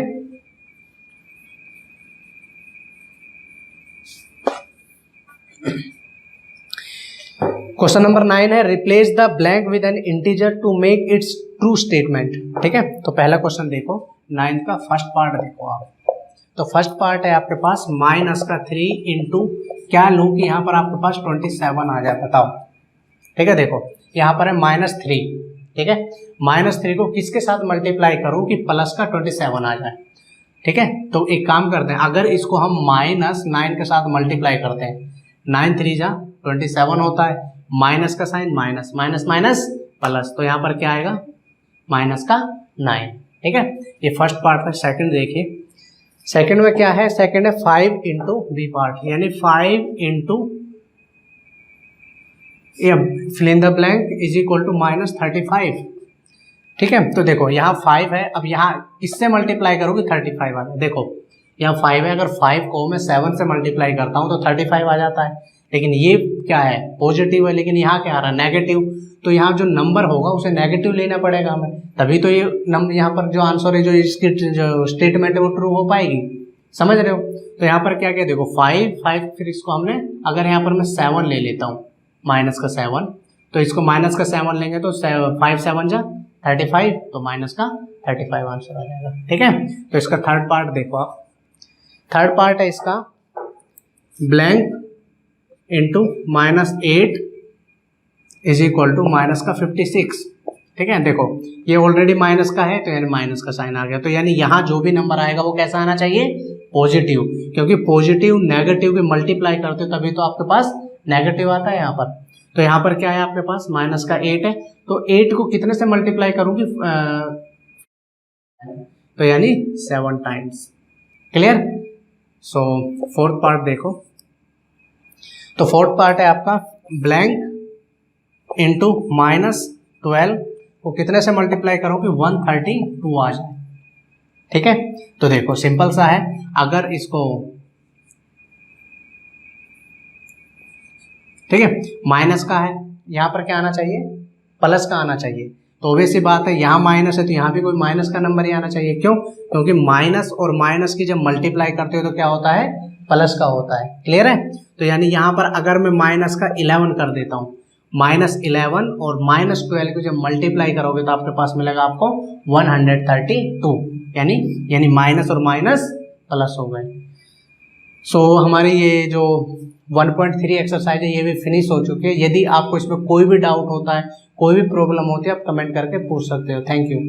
क्वेश्चन नंबर 9 है replace the blank with an integer to make its true statement. ठीक है, तो पहला क्वेश्चन देखो 9 का फर्स्ट पार्ट देखो आप। तो फर्स्ट पार्ट है आपके पास -3 इंटू क्या लूँ कि यहाँ पर आपके पास 27 आ जाए, बताओ। ठीक है, देखो यहाँ पर है -3। ठीक है, -3 को किसके साथ मल्टीप्लाई करूँ कि प्लस का 27 आ जाए। ठीक है, तो एक काम करते हैं, अगर इसको हम -9 के साथ मल्टीप्लाई करते हैं, 9 3 जा 27 होता है, माइनस का sign minus, minus minus plus, तो यहाँ पर क्या आएगा माइनस का 9। ठीक है, ये फर्स्ट पार्ट है। सेकंड देखिए, सेकंड में क्या है, सेकंड है 5 इंटू बी पार्ट, यानी 5 into fill in the blank is equal to -35। ठीक है, तो देखो यहाँ 5 है, अब यहाँ किससे मल्टीप्लाई करोगे 35 आ जाए। देखो यहाँ 5 है, अगर 5 को मैं 7 से मल्टीप्लाई करता हूँ तो 35 आ जाता है, लेकिन ये क्या है पॉजिटिव है, लेकिन यहाँ क्या आ रहा है नेगेटिव, तो यहाँ जो नंबर होगा उसे नेगेटिव लेना पड़ेगा हमें, तभी तो ये नंबर यहाँ पर जो आंसर है, जो इसकी जो स्टेटमेंट है वो ट्रू हो पाएगी। समझ रहे हो, तो यहाँ पर क्या क्या देखो 5, फिर इसको हमने अगर यहाँ पर मैं 7 ले लेता हूँ माइनस का 7, तो इसको माइनस का 7 लेंगे तो 5 7 जा 35, तो माइनस का 35 आंसर आ जाएगा। ठीक है, तो इसका थर्ड पार्ट देखो आप। थर्ड पार्ट है इसका blank into -8 is equal to minus का 56। ठीक है, देखो ये ऑलरेडी माइनस का है, तो यानी माइनस का साइन आ गया, तो यानी यहाँ जो भी नंबर आएगा वो कैसा आना चाहिए पॉजिटिव, क्योंकि पॉजिटिव नेगेटिव के मल्टीप्लाई करते हो तभी तो आपके पास नेगेटिव आता है यहाँ पर। तो यहाँ पर क्या है आपके पास माइनस का 8 है, तो 8 को कितने से मल्टीप्लाई करूंगी, तो यानी 7 टाइम्स। क्लियर। सो फोर्थ पार्ट देखो, तो फोर्थ पार्ट है आपका ब्लैंक इंटू -12 को कितने से मल्टीप्लाई करोगे 132 आ जाए। ठीक है, तो देखो सिंपल सा है, अगर इसको ठीक है माइनस का है, यहाँ पर क्या आना चाहिए प्लस का आना चाहिए, तो ऑब्वियस सी बात है यहाँ माइनस है तो यहाँ भी कोई माइनस का नंबर ही आना चाहिए। क्यों, क्योंकि माइनस और माइनस की जब मल्टीप्लाई करते हो तो क्या होता है प्लस का होता है। क्लियर है, तो यानी यहाँ पर अगर मैं माइनस का 11 कर देता हूँ, -11 और -12 को जब मल्टीप्लाई करोगे तो आपके पास मिलेगा आपको 132, यानी माइनस और माइनस प्लस हो गए। सो हमारी ये जो 1.3 एक्सरसाइज है ये भी फिनिश हो चुकी है। यदि आपको इसमें कोई भी डाउट होता है, कोई भी प्रॉब्लम होती है, आप कमेंट करके पूछ सकते हो। Thank you.